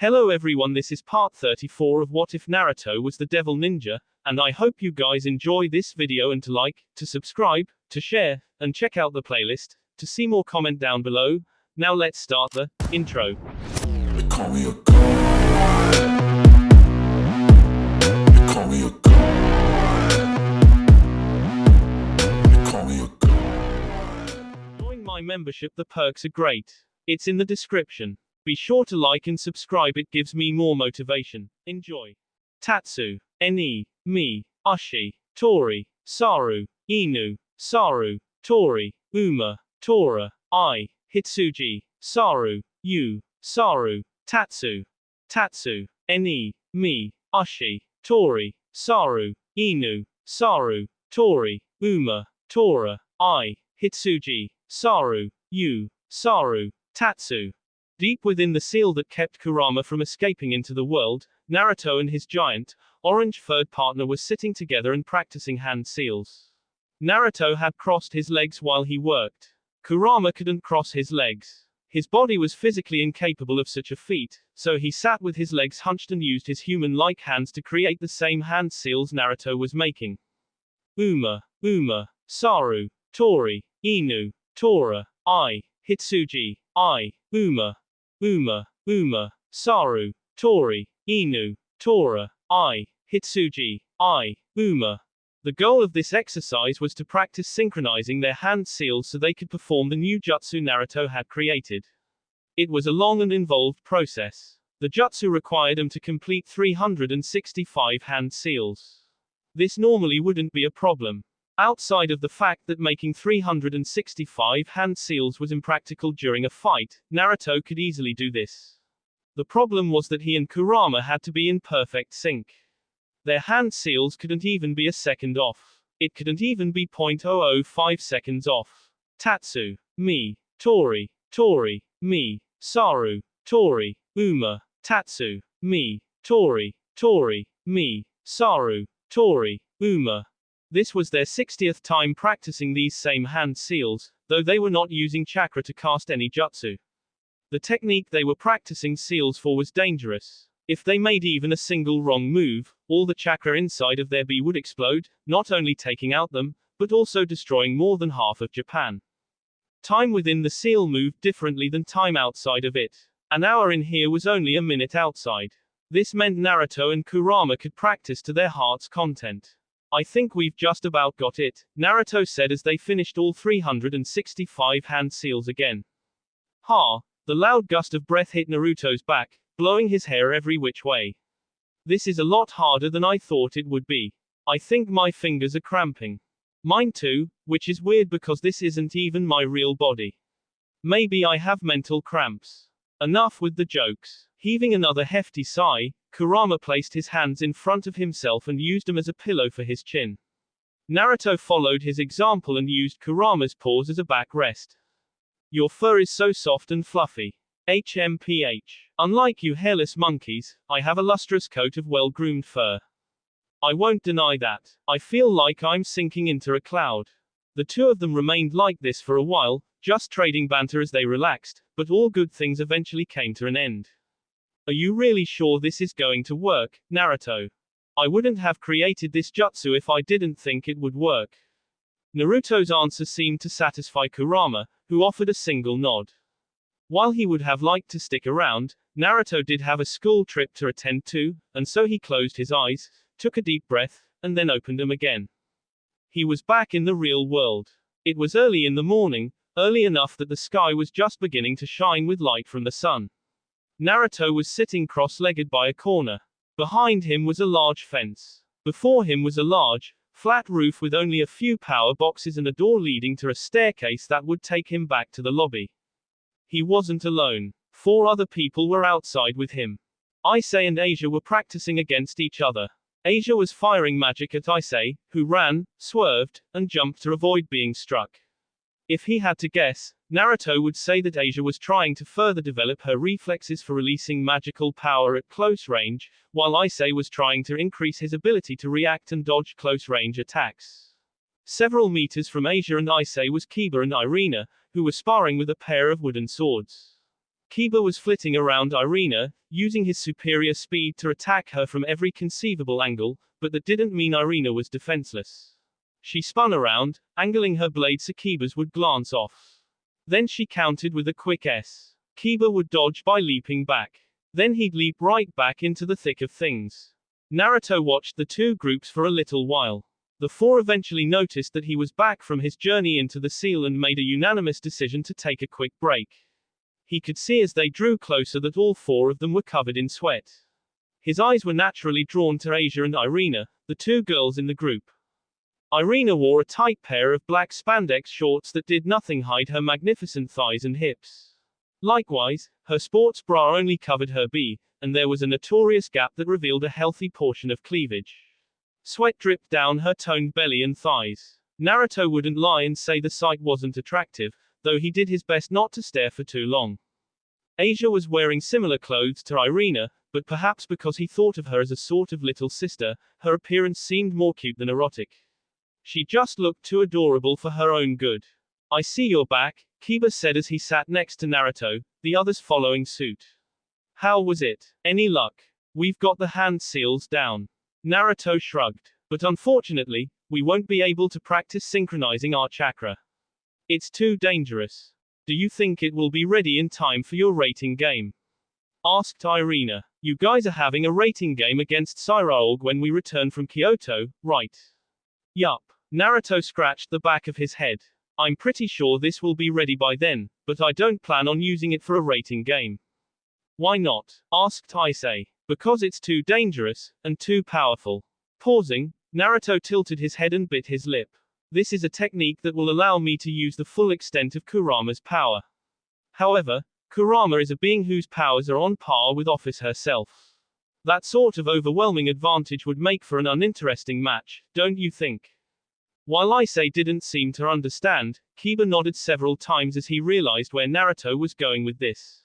Hello everyone, this is part 34 of What If Naruto Was the Devil Ninja, and I hope you guys enjoy this video and to like, to subscribe, to share, and check out the playlist. To see more, comment down below. Now let's start the intro. They call me a god. They call me a god. They call me a god. Join my membership, the perks are great. It's in the description. Be sure to like and subscribe, it gives me more motivation. Enjoy. Tatsu, Eni, Mi, Ushi, Tori, Saru, Inu, Saru, Tori, Uma, Tora, I, Hitsuji, Saru, Yu, Saru, Tatsu. Tatsu, Eni, Mi, Ushi, Tori, Saru, Inu, Saru, Tori, Uma, Tora, I, Hitsuji, Saru, Yu, Saru, Tatsu. Deep within the seal that kept Kurama from escaping into the world, Naruto and his giant, orange-furred partner were sitting together and practicing hand seals. Naruto had crossed his legs while he worked. Kurama couldn't cross his legs. His body was physically incapable of such a feat, so he sat with his legs hunched and used his human-like hands to create the same hand seals Naruto was making. Uma, Saru, Tori, Inu, Tora, I, Hitsuji, I, Uma, Saru, Tori, Inu, Tora, I, Hitsuji, I, Uma. The goal of this exercise was to practice synchronizing their hand seals so they could perform the new jutsu Naruto had created. It was a long and involved process. The jutsu required them to complete 365 hand seals. This normally wouldn't be a problem. Outside of the fact that making 365 hand seals was impractical during a fight, Naruto could easily do this. The problem was that he and Kurama had to be in perfect sync. Their hand seals couldn't even be a second off. It couldn't even be 0.005 seconds off. Tatsu, Mi, Tori, Mi, Saru, Tori, Uma, Tatsu, Mi, Tori, Mi, Saru, Tori, Uma. This was their 60th time practicing these same hand seals, though they were not using chakra to cast any jutsu. The technique they were practicing seals for was dangerous. If they made even a single wrong move, all the chakra inside of their bee would explode, not only taking out them, but also destroying more than half of Japan. Time within the seal moved differently than time outside of it. An hour in here was only a minute outside. This meant Naruto and Kurama could practice to their heart's content. I think we've just about got it, Naruto said as they finished all 365 hand seals again. Ha! The loud gust of breath hit Naruto's back, blowing his hair every which way. This is a lot harder than I thought it would be. I think my fingers are cramping. Mine too, which is weird because this isn't even my real body. Maybe I have mental cramps. Enough with the jokes. Heaving another hefty sigh, Kurama placed his hands in front of himself and used them as a pillow for his chin. Naruto followed his example and used Kurama's paws as a backrest. Your fur is so soft and fluffy. HMPH. Unlike you hairless monkeys, I have a lustrous coat of well-groomed fur. I won't deny that. I feel like I'm sinking into a cloud. The two of them remained like this for a while, just trading banter as they relaxed, but all good things eventually came to an end. Are you really sure this is going to work, Naruto? I wouldn't have created this jutsu if I didn't think it would work. Naruto's answer seemed to satisfy Kurama, who offered a single nod. While he would have liked to stick around, Naruto did have a school trip to attend to, and so he closed his eyes, took a deep breath, and then opened them again. He was back in the real world. It was early in the morning, early enough that the sky was just beginning to shine with light from the sun. Naruto was sitting cross-legged by a corner. Behind him was a large fence. Before him was a large, flat roof with only a few power boxes and a door leading to a staircase that would take him back to the lobby. He wasn't alone. 4 other people were outside with him. Issei and Asia were practicing against each other. Asia was firing magic at Issei, who ran, swerved, and jumped to avoid being struck. If he had to guess, Naruto would say that Asia was trying to further develop her reflexes for releasing magical power at close range, while Issei was trying to increase his ability to react and dodge close-range attacks. Several meters from Asia and Issei was Kiba and Irina, who were sparring with a pair of wooden swords. Kiba was flitting around Irina, using his superior speed to attack her from every conceivable angle, but that didn't mean Irina was defenseless. She spun around, angling her blade so Kiba's would glance off. Then she countered with a quick S. Kiba would dodge by leaping back. Then he'd leap right back into the thick of things. Naruto watched the two groups for a little while. The four eventually noticed that he was back from his journey into the seal and made a unanimous decision to take a quick break. He could see as they drew closer that all four of them were covered in sweat. His eyes were naturally drawn to Asia and Irina, the two girls in the group. Irina wore a tight pair of black spandex shorts that did nothing hide her magnificent thighs and hips. Likewise, her sports bra only covered her B, and there was a notorious gap that revealed a healthy portion of cleavage. Sweat dripped down her toned belly and thighs. Naruto wouldn't lie and say the sight wasn't attractive, though he did his best not to stare for too long. Asia was wearing similar clothes to Irina, but perhaps because he thought of her as a sort of little sister, her appearance seemed more cute than erotic. She just looked too adorable for her own good. I see you're back, Kiba said as he sat next to Naruto, the others following suit. How was it? Any luck? We've got the hand seals down. Naruto shrugged. But unfortunately, we won't be able to practice synchronizing our chakra. It's too dangerous. Do you think it will be ready in time for your rating game? Asked Irina. You guys are having a rating game against Cyraorg when we return from Kyoto, right? Yup. Naruto scratched the back of his head. I'm pretty sure this will be ready by then, but I don't plan on using it for a rating game. Why not? Asked Issei. Because it's too dangerous, and too powerful. Pausing, Naruto tilted his head and bit his lip. This is a technique that will allow me to use the full extent of Kurama's power. However, Kurama is a being whose powers are on par with Office herself. That sort of overwhelming advantage would make for an uninteresting match, don't you think? While Issei didn't seem to understand, Kiba nodded several times as he realized where Naruto was going with this.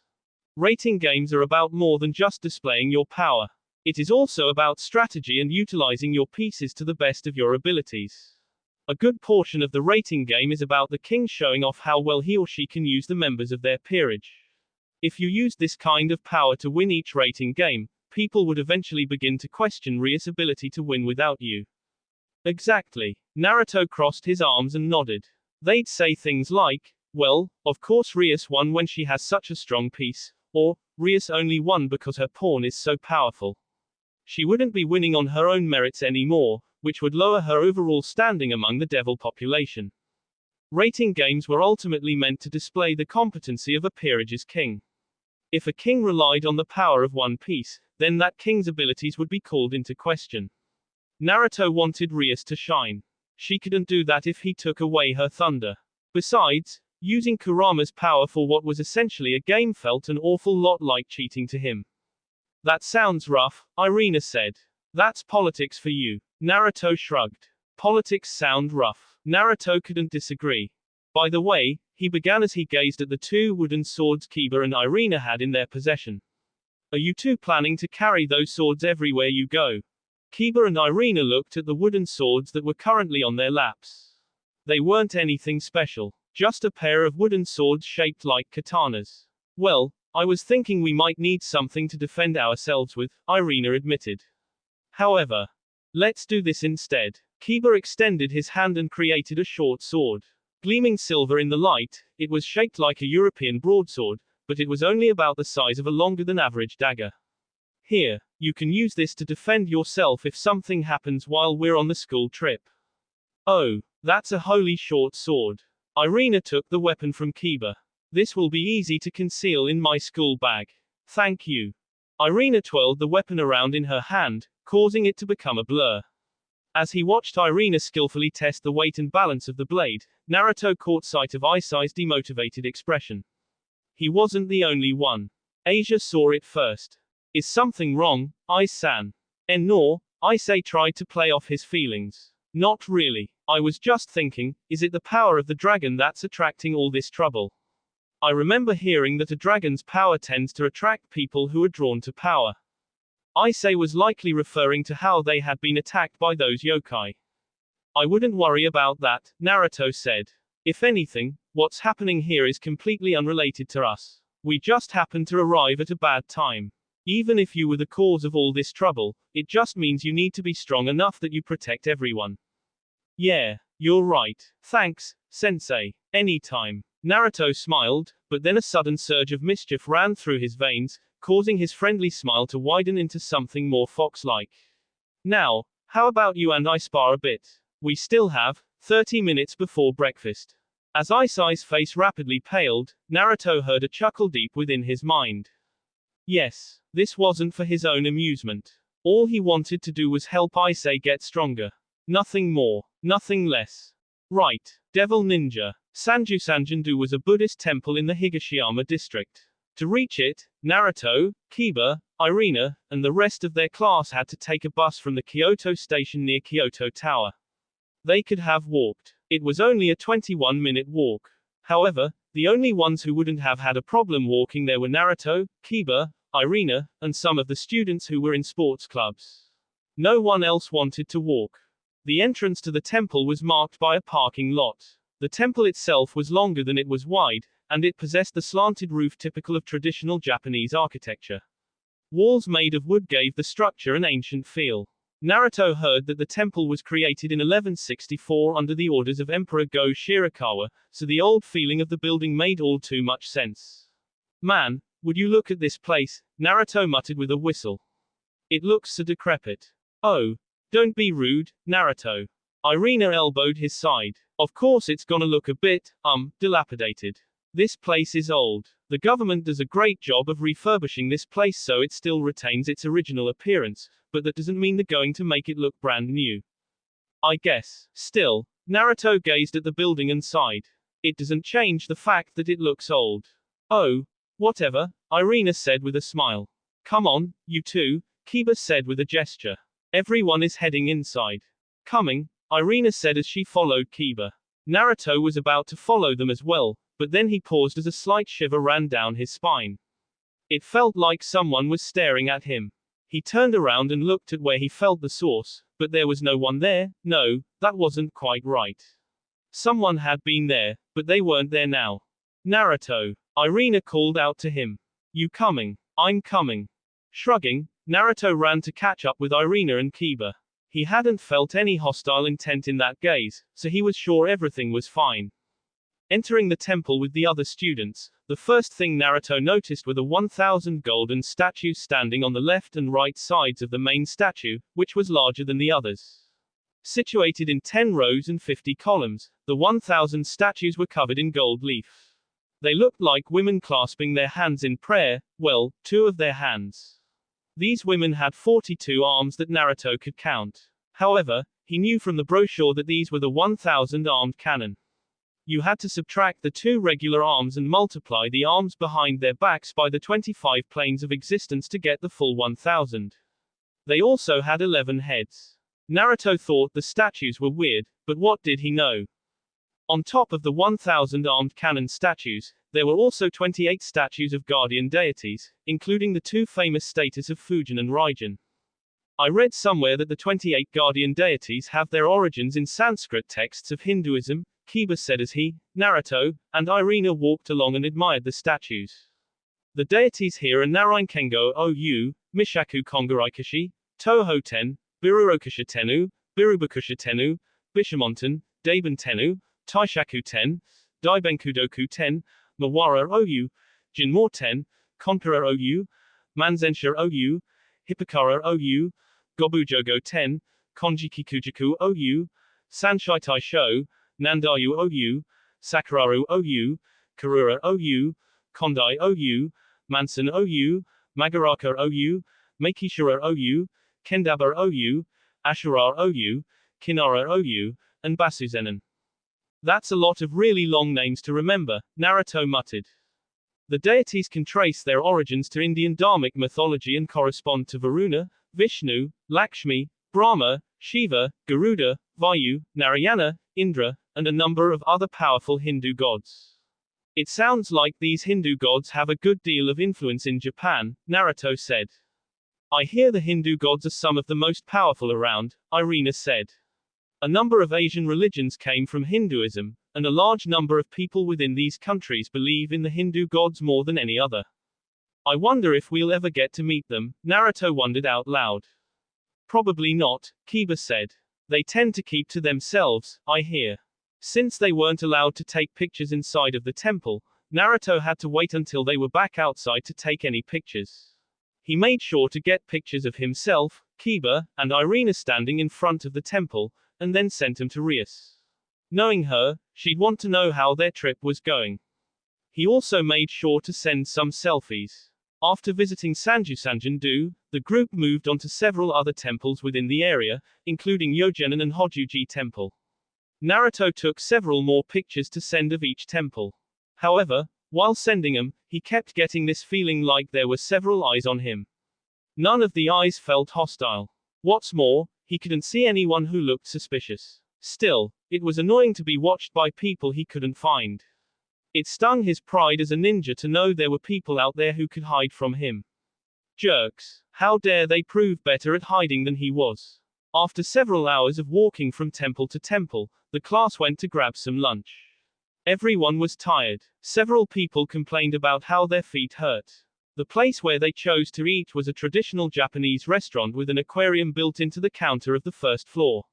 Rating games are about more than just displaying your power. It is also about strategy and utilizing your pieces to the best of your abilities. A good portion of the rating game is about the king showing off how well he or she can use the members of their peerage. If you used this kind of power to win each rating game, people would eventually begin to question Rias' ability to win without you. Exactly. Naruto crossed his arms and nodded. They'd say things like, well, of course Rias won when she has such a strong piece, or, Rias only won because her pawn is so powerful. She wouldn't be winning on her own merits anymore, which would lower her overall standing among the devil population. Rating games were ultimately meant to display the competency of a peerage's king. If a king relied on the power of one piece, then that king's abilities would be called into question. Naruto wanted Rias to shine. She couldn't do that if he took away her thunder. Besides, using Kurama's power for what was essentially a game felt an awful lot like cheating to him. That sounds rough, Irina said. That's politics for you. Naruto shrugged. Politics sound rough. Naruto couldn't disagree. By the way, he began as he gazed at the two wooden swords Kiba and Irina had in their possession. Are you two planning to carry those swords everywhere you go? Kiba and Irina looked at the wooden swords that were currently on their laps. They weren't anything special. Just a pair of wooden swords shaped like katanas. Well, I was thinking we might need something to defend ourselves with, Irina admitted. However, let's do this instead. Kiba extended his hand and created a short sword. Gleaming silver in the light, it was shaped like a European broadsword, but it was only about the size of a longer than average dagger. Here, you can use this to defend yourself if something happens while we're on the school trip. Oh, that's a holy short sword. Irina took the weapon from Kiba. This will be easy to conceal in my school bag. Thank you. Irina twirled the weapon around in her hand, causing it to become a blur. As he watched Irina skillfully test the weight and balance of the blade, Naruto caught sight of Issei's demotivated expression. He wasn't the only one. Asia saw it first. Is something wrong, Issei-san? No, Issei tried to play off his feelings. Not really. I was just thinking, is it the power of the dragon that's attracting all this trouble? I remember hearing that a dragon's power tends to attract people who are drawn to power. Issei was likely referring to how they had been attacked by those yokai. I wouldn't worry about that, Naruto said. If anything, what's happening here is completely unrelated to us. We just happened to arrive at a bad time. Even if you were the cause of all this trouble, it just means you need to be strong enough that you protect everyone. Yeah, you're right. Thanks, Sensei. Anytime. Naruto smiled, but then a sudden surge of mischief ran through his veins, causing his friendly smile to widen into something more fox-like. Now, how about you and I spar a bit? We still have 30 minutes before breakfast. As Isai's face rapidly paled, Naruto heard a chuckle deep within his mind. Yes, this wasn't for his own amusement. All he wanted to do was help Isai get stronger. Nothing more, nothing less. Right, Devil Ninja. Sanju Sanjindu was a Buddhist temple in the Higashiyama district. To reach it, Naruto, Kiba, Irina, and the rest of their class had to take a bus from the Kyoto station near Kyoto Tower. They could have walked. It was only a 21-minute walk. However, the only ones who wouldn't have had a problem walking there were Naruto, Kiba, Irina, and some of the students who were in sports clubs. No one else wanted to walk. The entrance to the temple was marked by a parking lot. The temple itself was longer than it was wide, and it possessed the slanted roof typical of traditional Japanese architecture. Walls made of wood gave the structure an ancient feel. Naruto heard that the temple was created in 1164 under the orders of Emperor Go Shirakawa, so the old feeling of the building made all too much sense. Man, would you look at this place, Naruto muttered with a whistle. It looks so decrepit. Oh, don't be rude, Naruto. Irina elbowed his side. Of course it's gonna look a bit, dilapidated. This place is old. The government does a great job of refurbishing this place so it still retains its original appearance, but that doesn't mean they're going to make it look brand new. I guess. Still, Naruto gazed at the building and sighed. It doesn't change the fact that it looks old. Oh, whatever, Irina said with a smile. Come on, you two, Kiba said with a gesture. Everyone is heading inside. Coming, Irina said as she followed Kiba. Naruto was about to follow them as well, but then he paused as a slight shiver ran down his spine. It felt like someone was staring at him. He turned around and looked at where he felt the source, but there was no one there. No, that wasn't quite right. Someone had been there, but they weren't there now. Naruto. Irina called out to him. You coming? I'm coming. Shrugging, Naruto ran to catch up with Irina and Kiba. He hadn't felt any hostile intent in that gaze, so he was sure everything was fine. Entering the temple with the other students, the first thing Naruto noticed were the 1,000 golden statues standing on the left and right sides of the main statue, which was larger than the others. Situated in 10 rows and 50 columns, the 1,000 statues were covered in gold leaf. They looked like women clasping their hands in prayer, well, 2 of their hands. These women had 42 arms that Naruto could count. However, he knew from the brochure that these were the 1,000 armed cannon. You had to subtract the 2 regular arms and multiply the arms behind their backs by the 25 planes of existence to get the full 1,000. They also had 11 heads. Naruto thought the statues were weird, but what did he know? On top of the 1,000 armed cannon statues, there were also 28 statues of guardian deities, including the 2 famous statues of Fujin and Raijin. I read somewhere that the 28 guardian deities have their origins in Sanskrit texts of Hinduism, Kiba said as he, Naruto, and Irina walked along and admired the statues. The deities here are Narainkengo Ou, Mishaku Kongarikashi, Tohoten, Birurokasha Tenu, Birubakusha Tenu, Bishamonten, Daben Tenu, Taishaku Ten, Daibenkudoku Ten, Mawara Ou, Jinmor Ten, Konkara Ou, Manzensha Ou, Hippokara Ou, Gobujogo Ten, Konjiki Kujaku Ou, Sanshaitai Sho, Nandayu Ou, Sakuraru Ou, Karura Ou, Kondai Ou, Manson Ou, Magaraka Ou, Meikishira Ou, Kendaba Ou, Ashura Ou, Kinara Ou, and Basuzenin. That's a lot of really long names to remember, Naruto muttered. The deities can trace their origins to Indian Dharmic mythology and correspond to Varuna, Vishnu, Lakshmi, Brahma, Shiva, Garuda, Vayu, Narayana, Indra, and a number of other powerful Hindu gods. It sounds like these Hindu gods have a good deal of influence in Japan, Naruto said. I hear the Hindu gods are some of the most powerful around, Irina said. A number of Asian religions came from Hinduism, and a large number of people within these countries believe in the Hindu gods more than any other. I wonder if we'll ever get to meet them, Naruto wondered out loud. Probably not, Kiba said. They tend to keep to themselves, I hear. Since they weren't allowed to take pictures inside of the temple, Naruto had to wait until they were back outside to take any pictures. He made sure to get pictures of himself, Kiba, and Irina standing in front of the temple, and then sent them to Rias. Knowing her, she'd want to know how their trip was going. He also made sure to send some selfies. After visiting Sanjusanjan-do, the group moved on to several other temples within the area, including Yojenin and Hojuji Temple. Naruto took several more pictures to send of each temple. However, while sending them, he kept getting this feeling like there were several eyes on him. None of the eyes felt hostile. What's more, he couldn't see anyone who looked suspicious. Still, it was annoying to be watched by people he couldn't find. It stung his pride as a ninja to know there were people out there who could hide from him. Jerks. How dare they prove better at hiding than he was. After several hours of walking from temple to temple, the class went to grab some lunch. Everyone was tired. Several people complained about how their feet hurt. The place where they chose to eat was a traditional Japanese restaurant with an aquarium built into the counter of the first floor.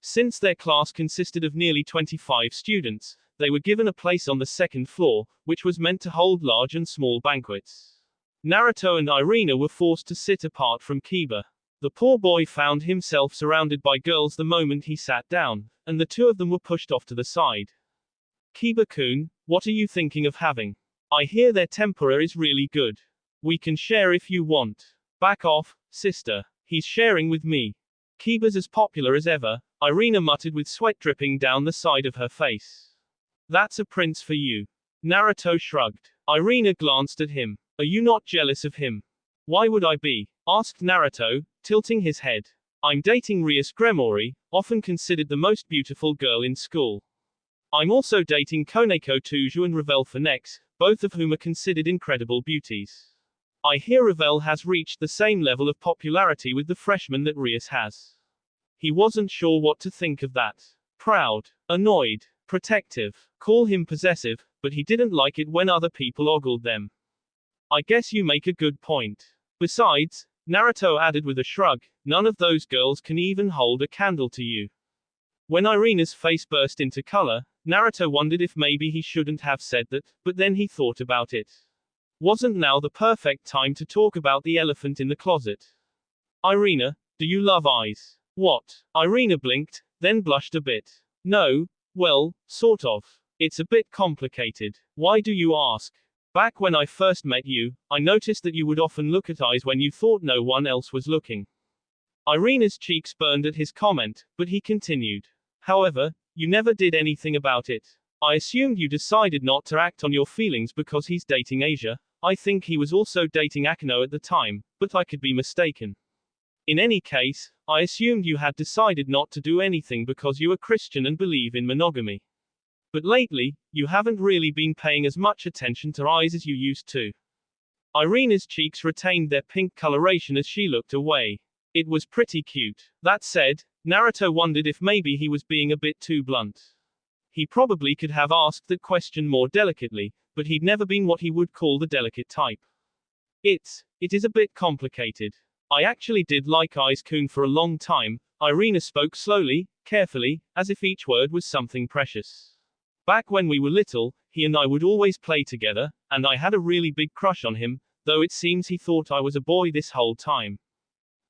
Since their class consisted of nearly 25 students, they were given a place on the second floor, which was meant to hold large and small banquets. Naruto and Irina were forced to sit apart from Kiba. The poor boy found himself surrounded by girls the moment he sat down, and the two of them were pushed off to the side. Kiba-kun, what are you thinking of having? I hear their tempura is really good. We can share if you want. Back off, sister. He's sharing with me. Kiba's as popular as ever, Irina muttered with sweat dripping down the side of her face. That's a prince for you. Naruto shrugged. Irina glanced at him. Are you not jealous of him? Why would I be? Asked Naruto, tilting his head. I'm dating Rias Gremory, often considered the most beautiful girl in school. I'm also dating Koneko Tuju and Ravel Phoenix, both of whom are considered incredible beauties. I hear Ravel has reached the same level of popularity with the freshmen that Rias has. He wasn't sure what to think of that. Proud, annoyed, protective, call him possessive, but he didn't like it when other people ogled them. I guess you make a good point. Besides, Naruto added with a shrug, none of those girls can even hold a candle to you. When Irina's face burst into color, Naruto wondered if maybe he shouldn't have said that, but then he thought about it. Wasn't now the perfect time to talk about the elephant in the closet? Irina, do you love eyes? What? Irina blinked, then blushed a bit. No, well, sort of. It's a bit complicated. Why do you ask? Back when I first met you, I noticed that you would often look at eyes when you thought no one else was looking. Irina's cheeks burned at his comment, but he continued. However, you never did anything about it. I assumed you decided not to act on your feelings because he's dating Asia. I think he was also dating Akano at the time, but I could be mistaken. In any case, I assumed you had decided not to do anything because you are Christian and believe in monogamy. But lately, you haven't really been paying as much attention to eyes as you used to. Irina's cheeks retained their pink coloration as she looked away. It was pretty cute. That said, Naruto wondered if maybe he was being a bit too blunt. He probably could have asked that question more delicately, but he'd never been what he would call the delicate type. It is a bit complicated. I actually did like Ice-kun for a long time, Irina spoke slowly, carefully, as if each word was something precious. Back when we were little, he and I would always play together, and I had a really big crush on him, though it seems he thought I was a boy this whole time.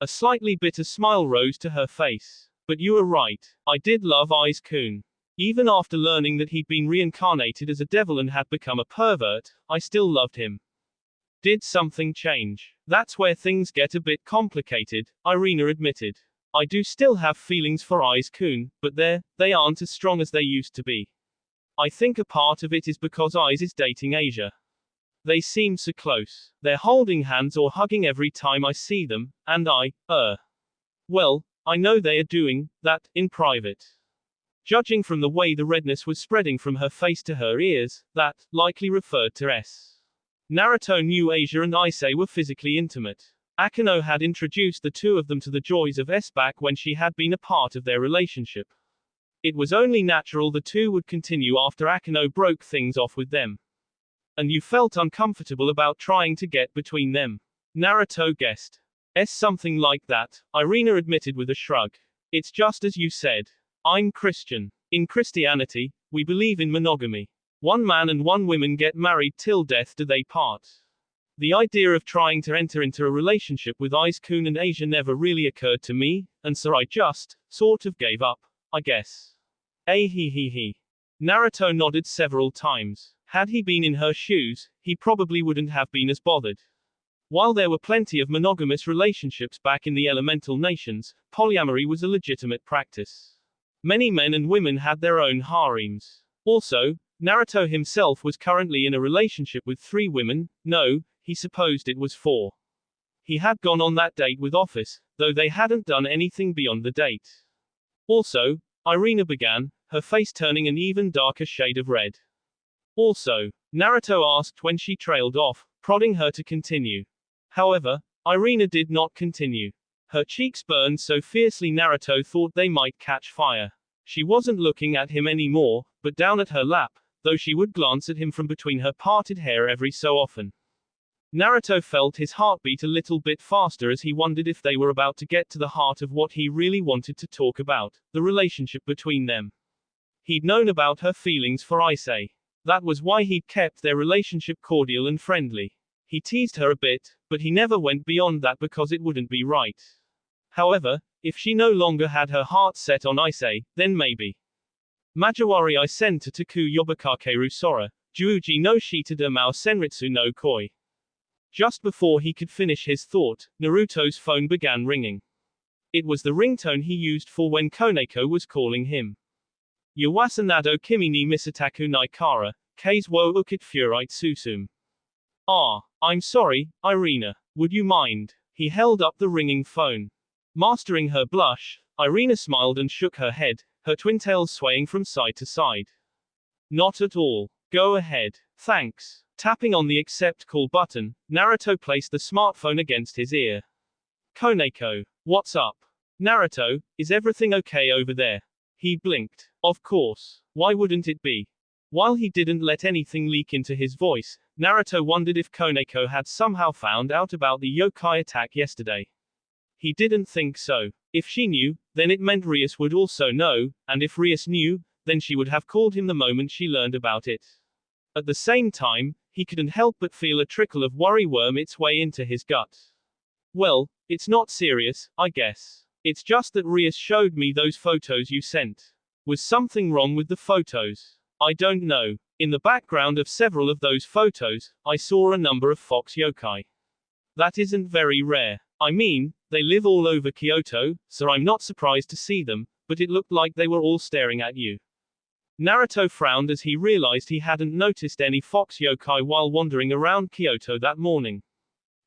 A slightly bitter smile rose to her face. But you are right. I did love Ice-kun. Even after learning that he'd been reincarnated as a devil and had become a pervert, I still loved him. Did something change? That's where things get a bit complicated, Irina admitted. I do still have feelings for Ice-kun, but they aren't as strong as they used to be. I think a part of it is because Ice is dating Asia. They seem so close. They're holding hands or hugging every time I see them, and well, I know they are doing that in private. Judging from the way the redness was spreading from her face to her ears, that likely referred to S. Naruto knew Asia and Issei were physically intimate. Akano had introduced the two of them to the joys of S back when she had been a part of their relationship. It was only natural the two would continue after Akino broke things off with them. And you felt uncomfortable about trying to get between them. Naruto guessed. Something like that, Irina admitted with a shrug. It's just as you said. I'm Christian. In Christianity, we believe in monogamy. One man and one woman get married till death do they part. The idea of trying to enter into a relationship with Ice-kun and Asia never really occurred to me, and so I just, sort of gave up, I guess. He. Naruto nodded several times. Had he been in her shoes, he probably wouldn't have been as bothered. While there were plenty of monogamous relationships back in the elemental nations, polyamory was a legitimate practice. Many men and women had their own harems. Also, Naruto himself was currently in a relationship with 3 women, no, he supposed it was 4. He had gone on that date with Office, though they hadn't done anything beyond the date. Also, Irina began, her face turning an even darker shade of red. Also, Naruto asked when she trailed off, prodding her to continue. However, Irina did not continue. Her cheeks burned so fiercely Naruto thought they might catch fire. She wasn't looking at him anymore, but down at her lap, though she would glance at him from between her parted hair every so often. Naruto felt his heartbeat a little bit faster as he wondered if they were about to get to the heart of what he really wanted to talk about, the relationship between them. He'd known about her feelings for Issei. That was why he'd kept their relationship cordial and friendly. He teased her a bit, but he never went beyond that because it wouldn't be right. However, if she no longer had her heart set on Issei, then maybe. Majawari I senta taku yobakakeru sora, juuji no shita de mao senritsu no koi. Just before he could finish his thought, Naruto's phone began ringing. It was the ringtone he used for when Koneko was calling him. Yawasanado kimi ni misataku nai kara, kase wo ukit furite susum. I'm sorry, Irina. Would you mind? He held up the ringing phone. Mastering her blush, Irina smiled and shook her head, her twin tails swaying from side to side. Not at all. Go ahead. Thanks. Tapping on the accept call button, Naruto placed the smartphone against his ear. Koneko. What's up? Naruto, is everything okay over there? He blinked. Of course. Why wouldn't it be? While he didn't let anything leak into his voice, Naruto wondered if Koneko had somehow found out about the yokai attack yesterday. He didn't think so. If she knew, then it meant Rias would also know, and if Rias knew, then she would have called him the moment she learned about it. At the same time, he couldn't help but feel a trickle of worry worm its way into his gut. Well, it's not serious, I guess. It's just that Rias showed me those photos you sent. Was something wrong with the photos? I don't know. In the background of several of those photos, I saw a number of fox yokai. That isn't very rare. I mean, they live all over Kyoto, so I'm not surprised to see them, but it looked like they were all staring at you. Naruto frowned as he realized he hadn't noticed any fox yokai while wandering around Kyoto that morning.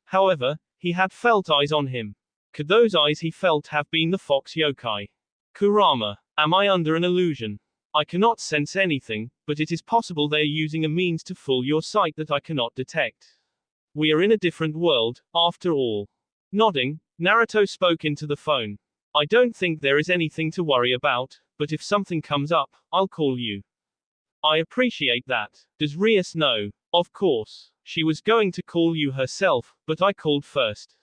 However, he had felt eyes on him. Could those eyes he felt have been the fox yokai? Kurama, am I under an illusion? I cannot sense anything, but it is possible they are using a means to fool your sight that I cannot detect. We are in a different world, after all. Nodding, Naruto spoke into the phone. I don't think there is anything to worry about, but if something comes up, I'll call you. I appreciate that. Does Rias know? Of course. She was going to call you herself, but I called first.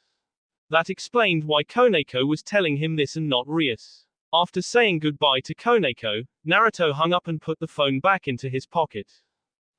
That explained why Koneko was telling him this and not Rias. After saying goodbye to Koneko, Naruto hung up and put the phone back into his pocket.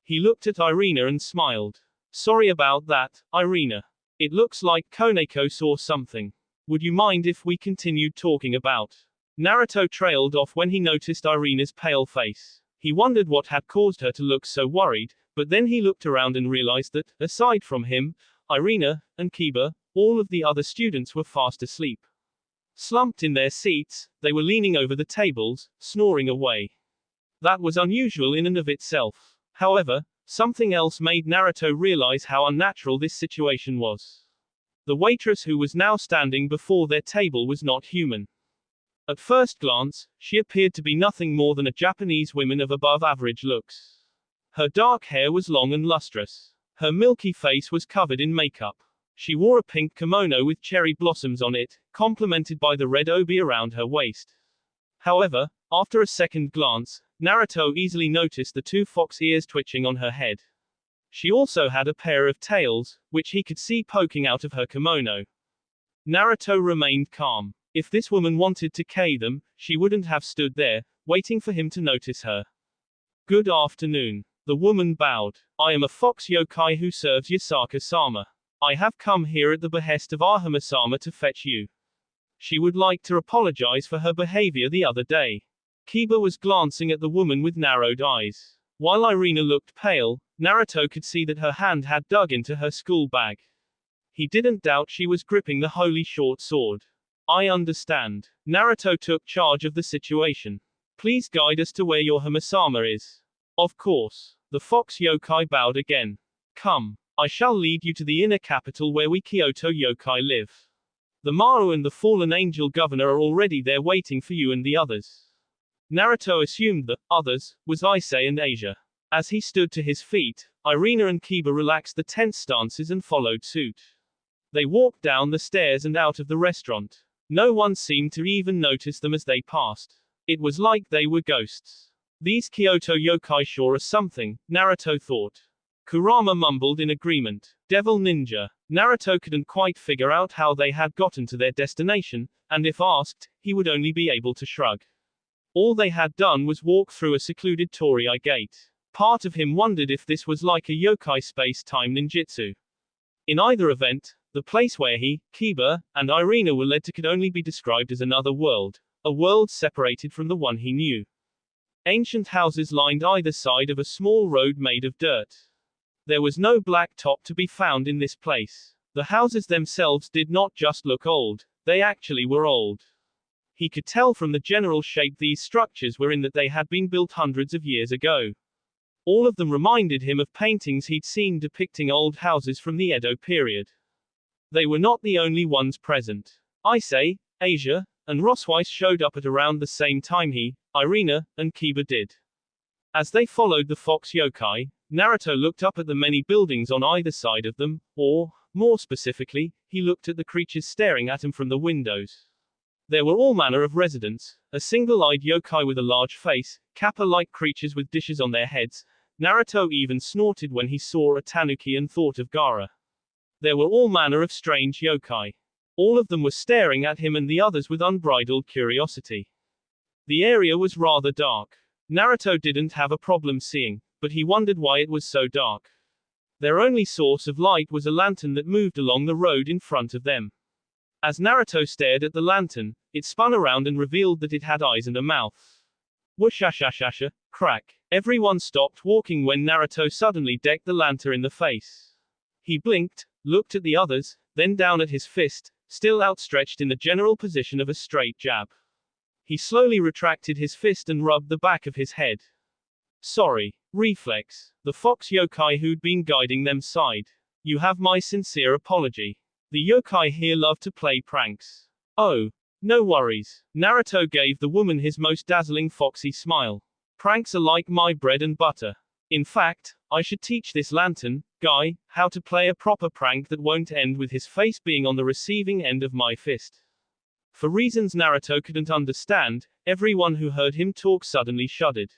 He looked at Irina and smiled. Sorry about that, Irina. It looks like Koneko saw something. Would you mind if we continued talking about? Naruto trailed off when he noticed Irina's pale face. He wondered what had caused her to look so worried, but then he looked around and realized that, aside from him, Irina, and Kiba, all of the other students were fast asleep. Slumped in their seats, they were leaning over the tables, snoring away. That was unusual in and of itself. However, something else made Naruto realize how unnatural this situation was. The waitress who was now standing before their table was not human. At first glance, she appeared to be nothing more than a Japanese woman of above-average looks. Her dark hair was long and lustrous. Her milky face was covered in makeup. She wore a pink kimono with cherry blossoms on it, complemented by the red obi around her waist. However, After a second glance, Naruto easily noticed the two fox ears twitching on her head. She also had a pair of tails, which he could see poking out of her kimono. Naruto remained calm. If this woman wanted to kill them, she wouldn't have stood there, waiting for him to notice her. Good afternoon. The woman bowed. I am a fox yokai who serves Yasaka-sama. I have come here at the behest of Ahama-sama to fetch you. She would like to apologize for her behavior the other day. Kiba was glancing at the woman with narrowed eyes. While Irina looked pale, Naruto could see that her hand had dug into her school bag. He didn't doubt she was gripping the holy short sword. I understand. Naruto took charge of the situation. Please guide us to where your Hama-sama is. Of course. The fox yokai bowed again. Come. I shall lead you to the inner capital where we Kyoto yokai live. The Maru and the fallen angel governor are already there waiting for you and the others. Naruto assumed the others was Issei and Asia. As he stood to his feet, Irina and Kiba relaxed the tense stances and followed suit. They walked down the stairs and out of the restaurant. No one seemed to even notice them as they passed. It was like they were ghosts. These Kyoto yokai sure are something, Naruto thought. Kurama mumbled in agreement. Devil ninja. Naruto couldn't quite figure out how they had gotten to their destination, and if asked, he would only be able to shrug. All they had done was walk through a secluded torii gate. Part of him wondered if this was like a yokai space-time ninjutsu. In either event, the place where he, Kiba, and Irina were led to could only be described as another world, a world separated from the one he knew. Ancient houses lined either side of a small road made of dirt. There was no black top to be found in this place. The houses themselves did not just look old, they actually were old. He could tell from the general shape these structures were in that they had been built hundreds of years ago. All of them reminded him of paintings he'd seen depicting old houses from the Edo period. They were not the only ones present. Issei, Asia, and Rosweiss showed up at around the same time he, Irina, and Kiba did. As they followed the fox yokai, Naruto looked up at the many buildings on either side of them, or, more specifically, he looked at the creatures staring at him from the windows. There were all manner of residents, a single-eyed yokai with a large face, kappa-like creatures with dishes on their heads. Naruto even snorted when he saw a tanuki and thought of Gaara. There were all manner of strange yokai. All of them were staring at him and the others with unbridled curiosity. The area was rather dark. Naruto didn't have a problem seeing, but he wondered why it was so dark. Their only source of light was a lantern that moved along the road in front of them. As Naruto stared at the lantern, it spun around and revealed that it had eyes and a mouth. Whooshashashasha, crack. Everyone stopped walking when Naruto suddenly decked the lantern in the face. He blinked, looked at the others, then down at his fist, still outstretched in the general position of a straight jab. He slowly retracted his fist and rubbed the back of his head. Sorry. Reflex. The fox yokai who'd been guiding them sighed. You have my sincere apology. The yokai here love to play pranks. Oh. No worries. Naruto gave the woman his most dazzling foxy smile. Pranks are like my bread and butter. In fact, I should teach this lantern guy how to play a proper prank that won't end with his face being on the receiving end of my fist. For reasons Naruto couldn't understand, everyone who heard him talk suddenly shuddered.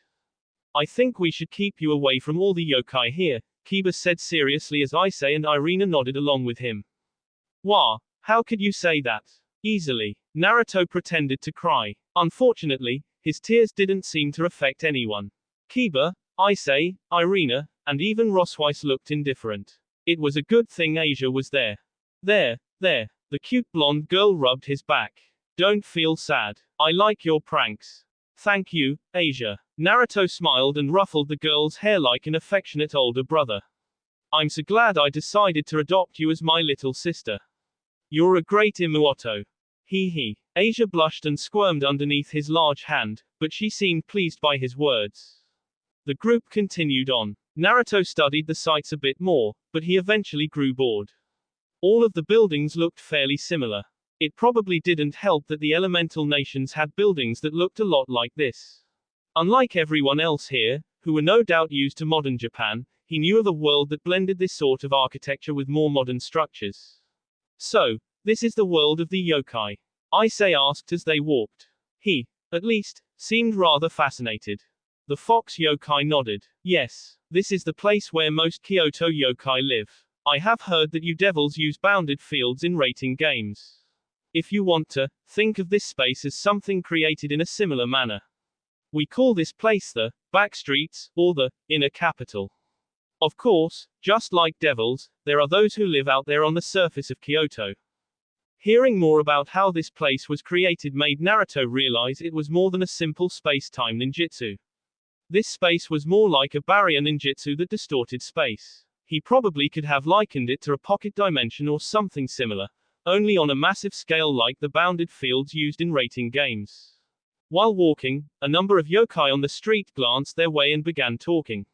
I think we should keep you away from all the yokai here, Kiba said seriously as Issei and Irina nodded along with him. Wah, how could you say that? Easily. Naruto pretended to cry. Unfortunately, his tears didn't seem to affect anyone. Kiba, Issei, Irina, and even Rosweiss looked indifferent. It was a good thing Asia was there. There. The cute blonde girl rubbed his back. Don't feel sad. I like your pranks. Thank you, Asia. Naruto smiled and ruffled the girl's hair like an affectionate older brother. I'm so glad I decided to adopt you as my little sister. You're a great imuoto. He. Asia blushed and squirmed underneath his large hand, but she seemed pleased by his words. The group continued on. Naruto studied the sights a bit more, but he eventually grew bored. All of the buildings looked fairly similar. It probably didn't help that the elemental nations had buildings that looked a lot like this. Unlike everyone else here, who were no doubt used to modern Japan, he knew of a world that blended this sort of architecture with more modern structures. So, this is the world of the yokai? Issei asked as they walked. At least, seemed rather fascinated. The fox yokai nodded. Yes, this is the place where most Kyoto yokai live. I have heard that you devils use bounded fields in rating games. If you want to, think of this space as something created in a similar manner. We call this place the backstreets, or the inner capital. Of course, just like devils, there are those who live out there on the surface of Kyoto. Hearing more about how this place was created made Naruto realize it was more than a simple space-time ninjutsu. This space was more like a barrier ninjutsu that distorted space. He probably could have likened it to a pocket dimension or something similar, only on a massive scale like the bounded fields used in rating games. While walking, a number of yokai on the street glanced their way and began talking.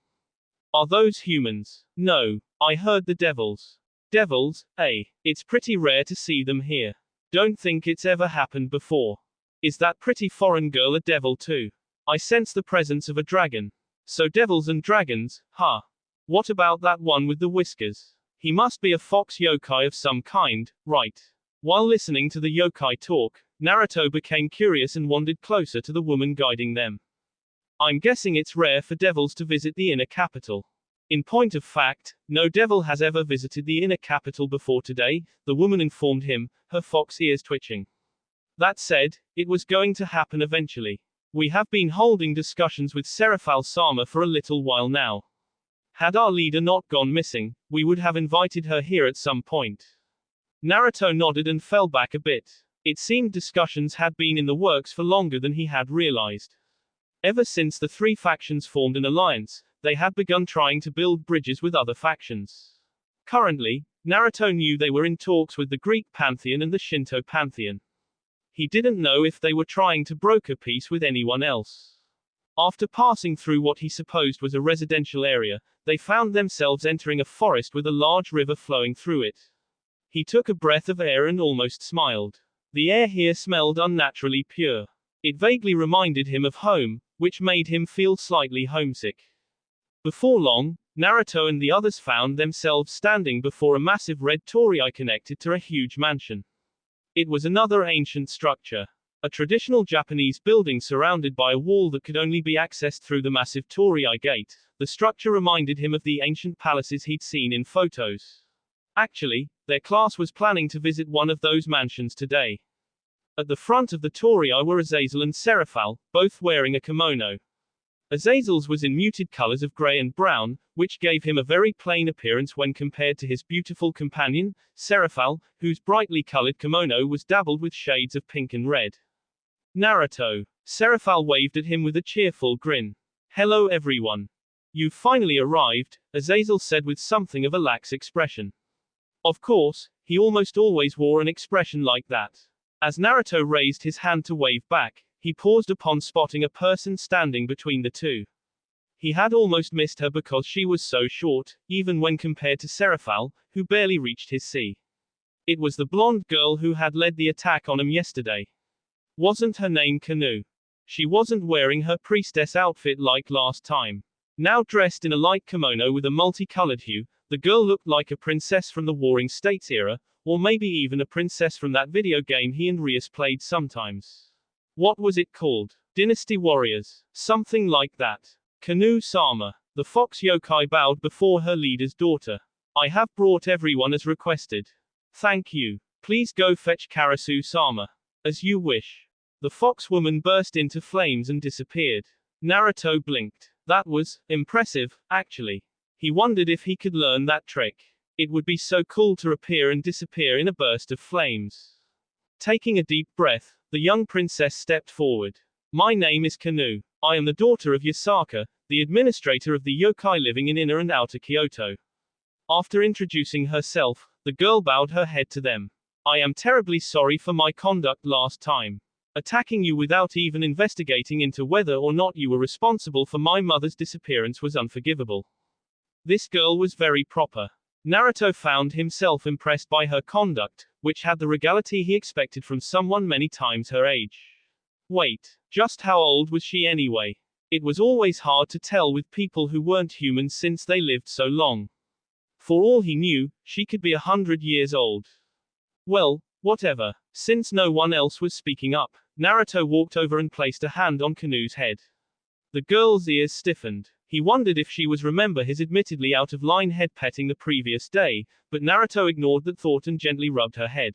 Are those humans? No, I heard the devils. Devils, eh? It's pretty rare to see them here. Don't think it's ever happened before. Is that pretty foreign girl a devil too? I sense the presence of a dragon. So devils and dragons, huh? What about that one with the whiskers? He must be a fox yokai of some kind, right? While listening to the yokai talk, Naruto became curious and wandered closer to the woman guiding them. I'm guessing it's rare for devils to visit the inner capital. In point of fact, no devil has ever visited the inner capital before today, the woman informed him, her fox ears twitching. That said, it was going to happen eventually. We have been holding discussions with Seraphal-sama for a little while now. Had our leader not gone missing, we would have invited her here at some point. Naruto nodded and fell back a bit. It seemed discussions had been in the works for longer than he had realized. Ever since the three factions formed an alliance, they had begun trying to build bridges with other factions. Currently, Naruto knew they were in talks with the Greek pantheon and the Shinto pantheon. He didn't know if they were trying to broker peace with anyone else. After passing through what he supposed was a residential area, they found themselves entering a forest with a large river flowing through it. He took a breath of air and almost smiled. The air here smelled unnaturally pure. It vaguely reminded him of home, which made him feel slightly homesick. Before long, Naruto and the others found themselves standing before a massive red torii connected to a huge mansion. It was another ancient structure. A traditional Japanese building surrounded by a wall that could only be accessed through the massive torii gate. The structure reminded him of the ancient palaces he'd seen in photos. Actually, their class was planning to visit one of those mansions today. At the front of the torii were Azazel and Seraphal, both wearing a kimono. Azazel's was in muted colors of gray and brown, which gave him a very plain appearance when compared to his beautiful companion, Seraphal, whose brightly colored kimono was dabbled with shades of pink and red. Naruto. Seraphal waved at him with a cheerful grin. Hello everyone. You've finally arrived, Azazel said with something of a lax expression. Of course, he almost always wore an expression like that. As Naruto raised his hand to wave back, he paused upon spotting a person standing between the two. He had almost missed her because she was so short, even when compared to Seraphal, who barely reached his C. It was the blonde girl who had led the attack on him yesterday. Wasn't her name Kanu? She wasn't wearing her priestess outfit like last time. Now dressed in a light kimono with a multicolored hue, the girl looked like a princess from the Warring States era, or maybe even a princess from that video game he and Rias played sometimes. What was it called? Dynasty Warriors. Something like that. Kanu-sama. The fox yokai bowed before her leader's daughter. I have brought everyone as requested. Thank you. Please go fetch Karasu-sama. As you wish. The fox woman burst into flames and disappeared. Naruto blinked. That was impressive, actually. He wondered if he could learn that trick. It would be so cool to appear and disappear in a burst of flames. Taking a deep breath, the young princess stepped forward. My name is Kanu. I am the daughter of Yasaka, the administrator of the yokai living in Inner and Outer Kyoto. After introducing herself, the girl bowed her head to them. I am terribly sorry for my conduct last time. Attacking you without even investigating into whether or not you were responsible for my mother's disappearance was unforgivable. This girl was very proper. Naruto found himself impressed by her conduct, which had the regality he expected from someone many times her age. Wait, just how old was she anyway? It was always hard to tell with people who weren't human since they lived so long. For all he knew, she could be 100 years old. Well, whatever. Since no one else was speaking up, Naruto walked over and placed a hand on Kanu's head. The girl's ears stiffened. He wondered if she was remember his admittedly out-of-line head petting the previous day, but Naruto ignored that thought and gently rubbed her head.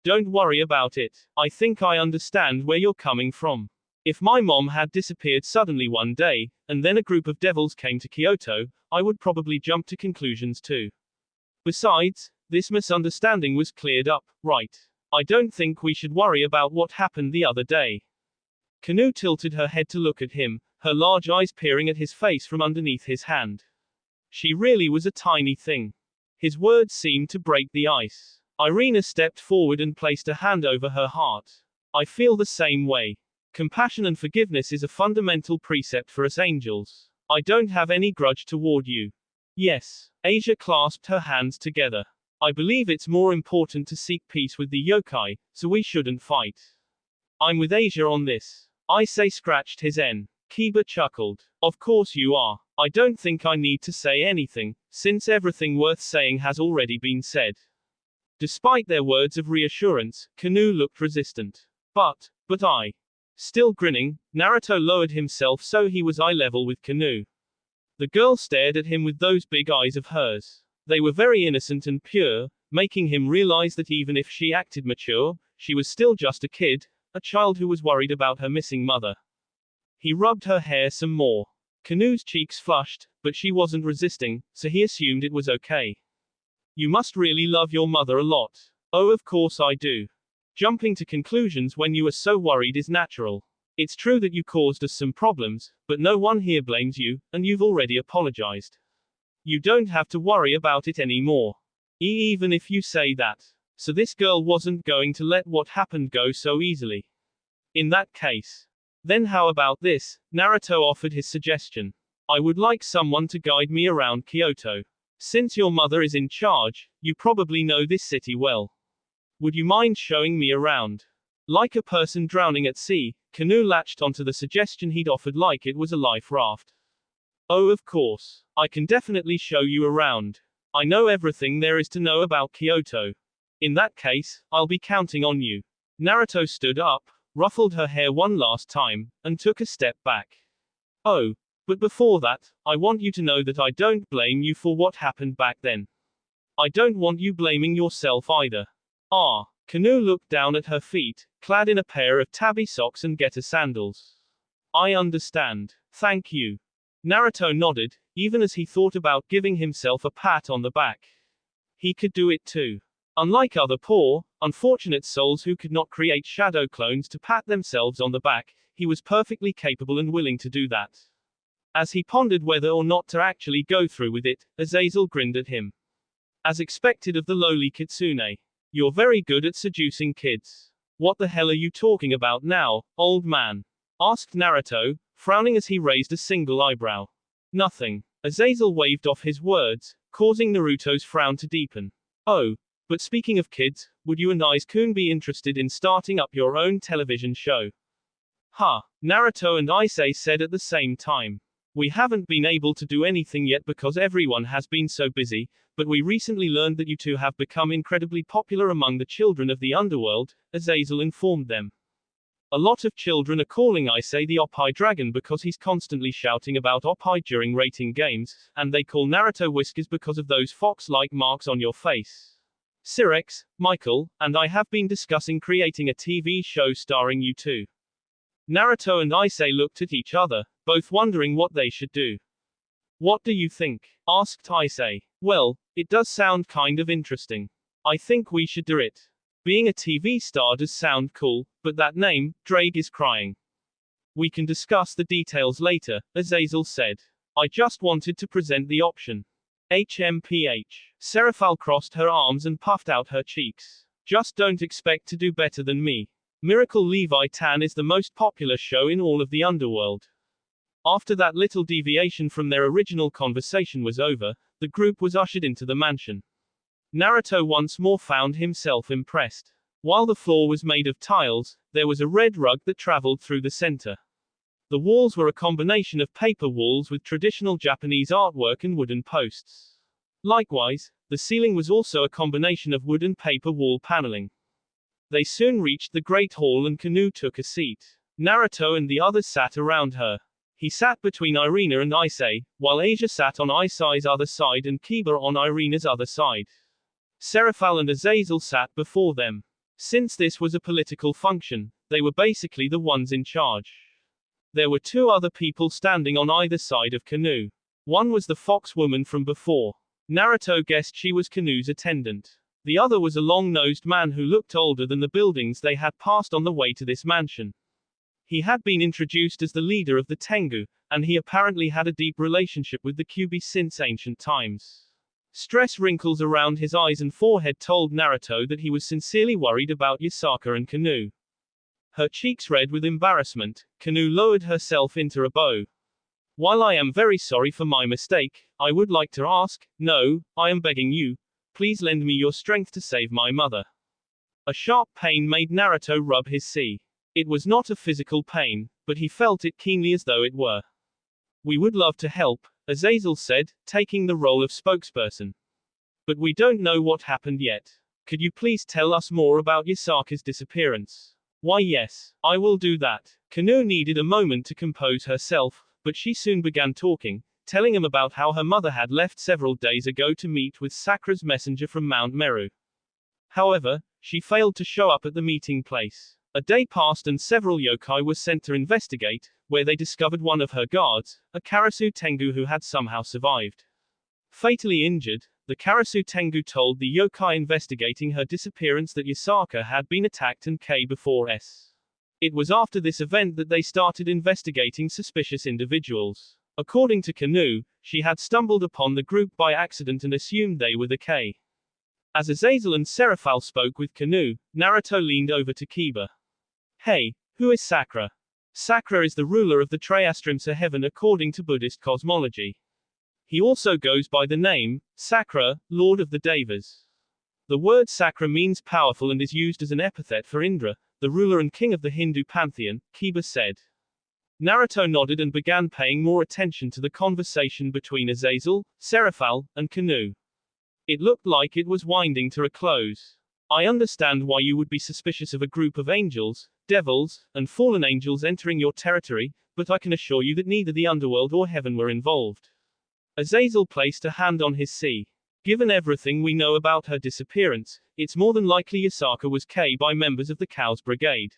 Don't worry about it. I think I understand where you're coming from. If my mom had disappeared suddenly one day, and then a group of devils came to Kyoto, I would probably jump to conclusions too. Besides, this misunderstanding was cleared up, right? I don't think we should worry about what happened the other day. Kanu tilted her head to look at him, her large eyes peering at his face from underneath his hand. She really was a tiny thing. His words seemed to break the ice. Irina stepped forward and placed a hand over her heart. I feel the same way. Compassion and forgiveness is a fundamental precept for us angels. I don't have any grudge toward you. Yes. Asia clasped her hands together. I believe it's more important to seek peace with the yokai, so we shouldn't fight. I'm with Asia on this. Issei scratched his N. Kiba chuckled. Of course you are. I don't think I need to say anything, since everything worth saying has already been said. Despite their words of reassurance, Kanu looked resistant. But I. Still grinning, Naruto lowered himself so he was eye level with Kanu. The girl stared at him with those big eyes of hers. They were very innocent and pure, making him realize that even if she acted mature, she was still just a kid, a child who was worried about her missing mother. He rubbed her hair some more. Kanu's cheeks flushed, but she wasn't resisting, so he assumed it was okay. You must really love your mother a lot. Oh, of course I do. Jumping to conclusions when you are so worried is natural. It's true that you caused us some problems, but no one here blames you, and you've already apologized. You don't have to worry about it anymore. Even if you say that. So this girl wasn't going to let what happened go so easily. In that case. Then how about this? Naruto offered his suggestion. I would like someone to guide me around Kyoto. Since your mother is in charge, you probably know this city well. Would you mind showing me around? Like a person drowning at sea, Kanu latched onto the suggestion he'd offered like it was a life raft. Oh, of course. I can definitely show you around. I know everything there is to know about Kyoto. In that case, I'll be counting on you. Naruto stood up, ruffled her hair one last time, and took a step back. Oh, but before that, I want you to know that I don't blame you for what happened back then. I don't want you blaming yourself either. Kanu looked down at her feet, clad in a pair of tabby socks and getter sandals. I understand. Thank you. Naruto nodded, even as he thought about giving himself a pat on the back. He could do it too. Unlike other poor, unfortunate souls who could not create shadow clones to pat themselves on the back, he was perfectly capable and willing to do that. As he pondered whether or not to actually go through with it, Azazel grinned at him. As expected of the lowly kitsune. You're very good at seducing kids. What the hell are you talking about now, old man? Asked Naruto, frowning as he raised a single eyebrow. Nothing. Azazel waved off his words, causing Naruto's frown to deepen. Oh, but speaking of kids, would you and Aiz-kun be interested in starting up your own television show? Naruto and Issei said at the same time. We haven't been able to do anything yet because everyone has been so busy, but we recently learned that you two have become incredibly popular among the children of the underworld, Azazel informed them. A lot of children are calling Issei the Oppai Dragon because he's constantly shouting about Oppai during rating games, and they call Naruto Whiskers because of those fox-like marks on your face. Sirex, Michael, and I have been discussing creating a TV show starring you two. Naruto and Issei looked at each other, both wondering what they should do. What do you think? Asked Issei. Well, it does sound kind of interesting. I think we should do it. Being a TV star does sound cool, but that name, Drake is crying. We can discuss the details later, Azazel said. I just wanted to present the option. HMPH. Seraphal crossed her arms and puffed out her cheeks. Just don't expect to do better than me. Miracle Levi Tan is the most popular show in all of the underworld. After that little deviation from their original conversation was over, the group was ushered into the mansion. Naruto once more found himself impressed. While the floor was made of tiles, there was a red rug that traveled through the center. The walls were a combination of paper walls with traditional Japanese artwork and wooden posts. Likewise, the ceiling was also a combination of wood and paper wall paneling. They soon reached the Great Hall and Kanu took a seat. Naruto and the others sat around her. He sat between Irina and Issei, while Asia sat on Issei's other side and Kiba on Irina's other side. Seraphal and Azazel sat before them. Since this was a political function, they were basically the ones in charge. There were two other people standing on either side of Kanu. One was the fox woman from before. Naruto guessed she was Kanu's attendant. The other was a long-nosed man who looked older than the buildings they had passed on the way to this mansion. He had been introduced as the leader of the Tengu, and he apparently had a deep relationship with the Kyuubi since ancient times. Stress wrinkles around his eyes and forehead told Naruto that he was sincerely worried about Yasaka and Kanu. Her cheeks red with embarrassment, Kanu lowered herself into a bow. While I am very sorry for my mistake, I would like to ask, no, I am begging you, please lend me your strength to save my mother. A sharp pain made Naruto rub his sea. It was not a physical pain, but he felt it keenly as though it were. We would love to help, Azazel said, taking the role of spokesperson. But we don't know what happened yet. Could you please tell us more about Yasaka's disappearance? Why yes, I will do that. Kanu needed a moment to compose herself, but she soon began talking, telling him about how her mother had left several days ago to meet with Sakura's messenger from Mount Meru. However, she failed to show up at the meeting place. A day passed and several yokai were sent to investigate, where they discovered one of her guards, a Karasu Tengu who had somehow survived. Fatally injured, the Karasu Tengu told the yokai investigating her disappearance that Yasaka had been attacked and killed before S. It was after this event that they started investigating suspicious individuals. According to Kanu, she had stumbled upon the group by accident and assumed they were the K. As Azazel and Seraphal spoke with Kanu, Naruto leaned over to Kiba. Hey, who is Sakura? Sakura is the ruler of the Triastrimsa heaven according to Buddhist cosmology. He also goes by the name, Sakura, Lord of the Devas. The word Sakura means powerful and is used as an epithet for Indra, the ruler and king of the Hindu pantheon, Kiba said. Naruto nodded and began paying more attention to the conversation between Azazel, Seraphal, and Kanu. It looked like it was winding to a close. I understand why you would be suspicious of a group of angels, devils, and fallen angels entering your territory, but I can assure you that neither the underworld or heaven were involved. Azazel placed a hand on his sea. Given everything we know about her disappearance, it's more than likely Yasaka was killed by members of the Cows Brigade.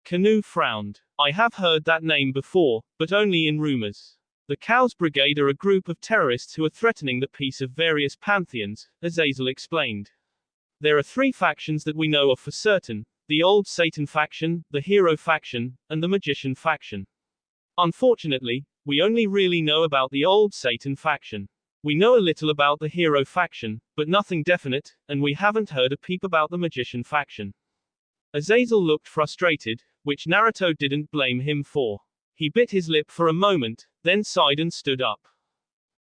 Kanu frowned. I have heard that name before, but only in rumors. The Cows Brigade are a group of terrorists who are threatening the peace of various pantheons, Azazel explained. There are three factions that we know of for certain: the Old Satan faction, the Hero faction, and the Magician faction. Unfortunately, we only really know about the Old Satan faction. We know a little about the Hero faction, but nothing definite, and we haven't heard a peep about the Magician faction. Azazel looked frustrated, which Naruto didn't blame him for. He bit his lip for a moment, then sighed and stood up.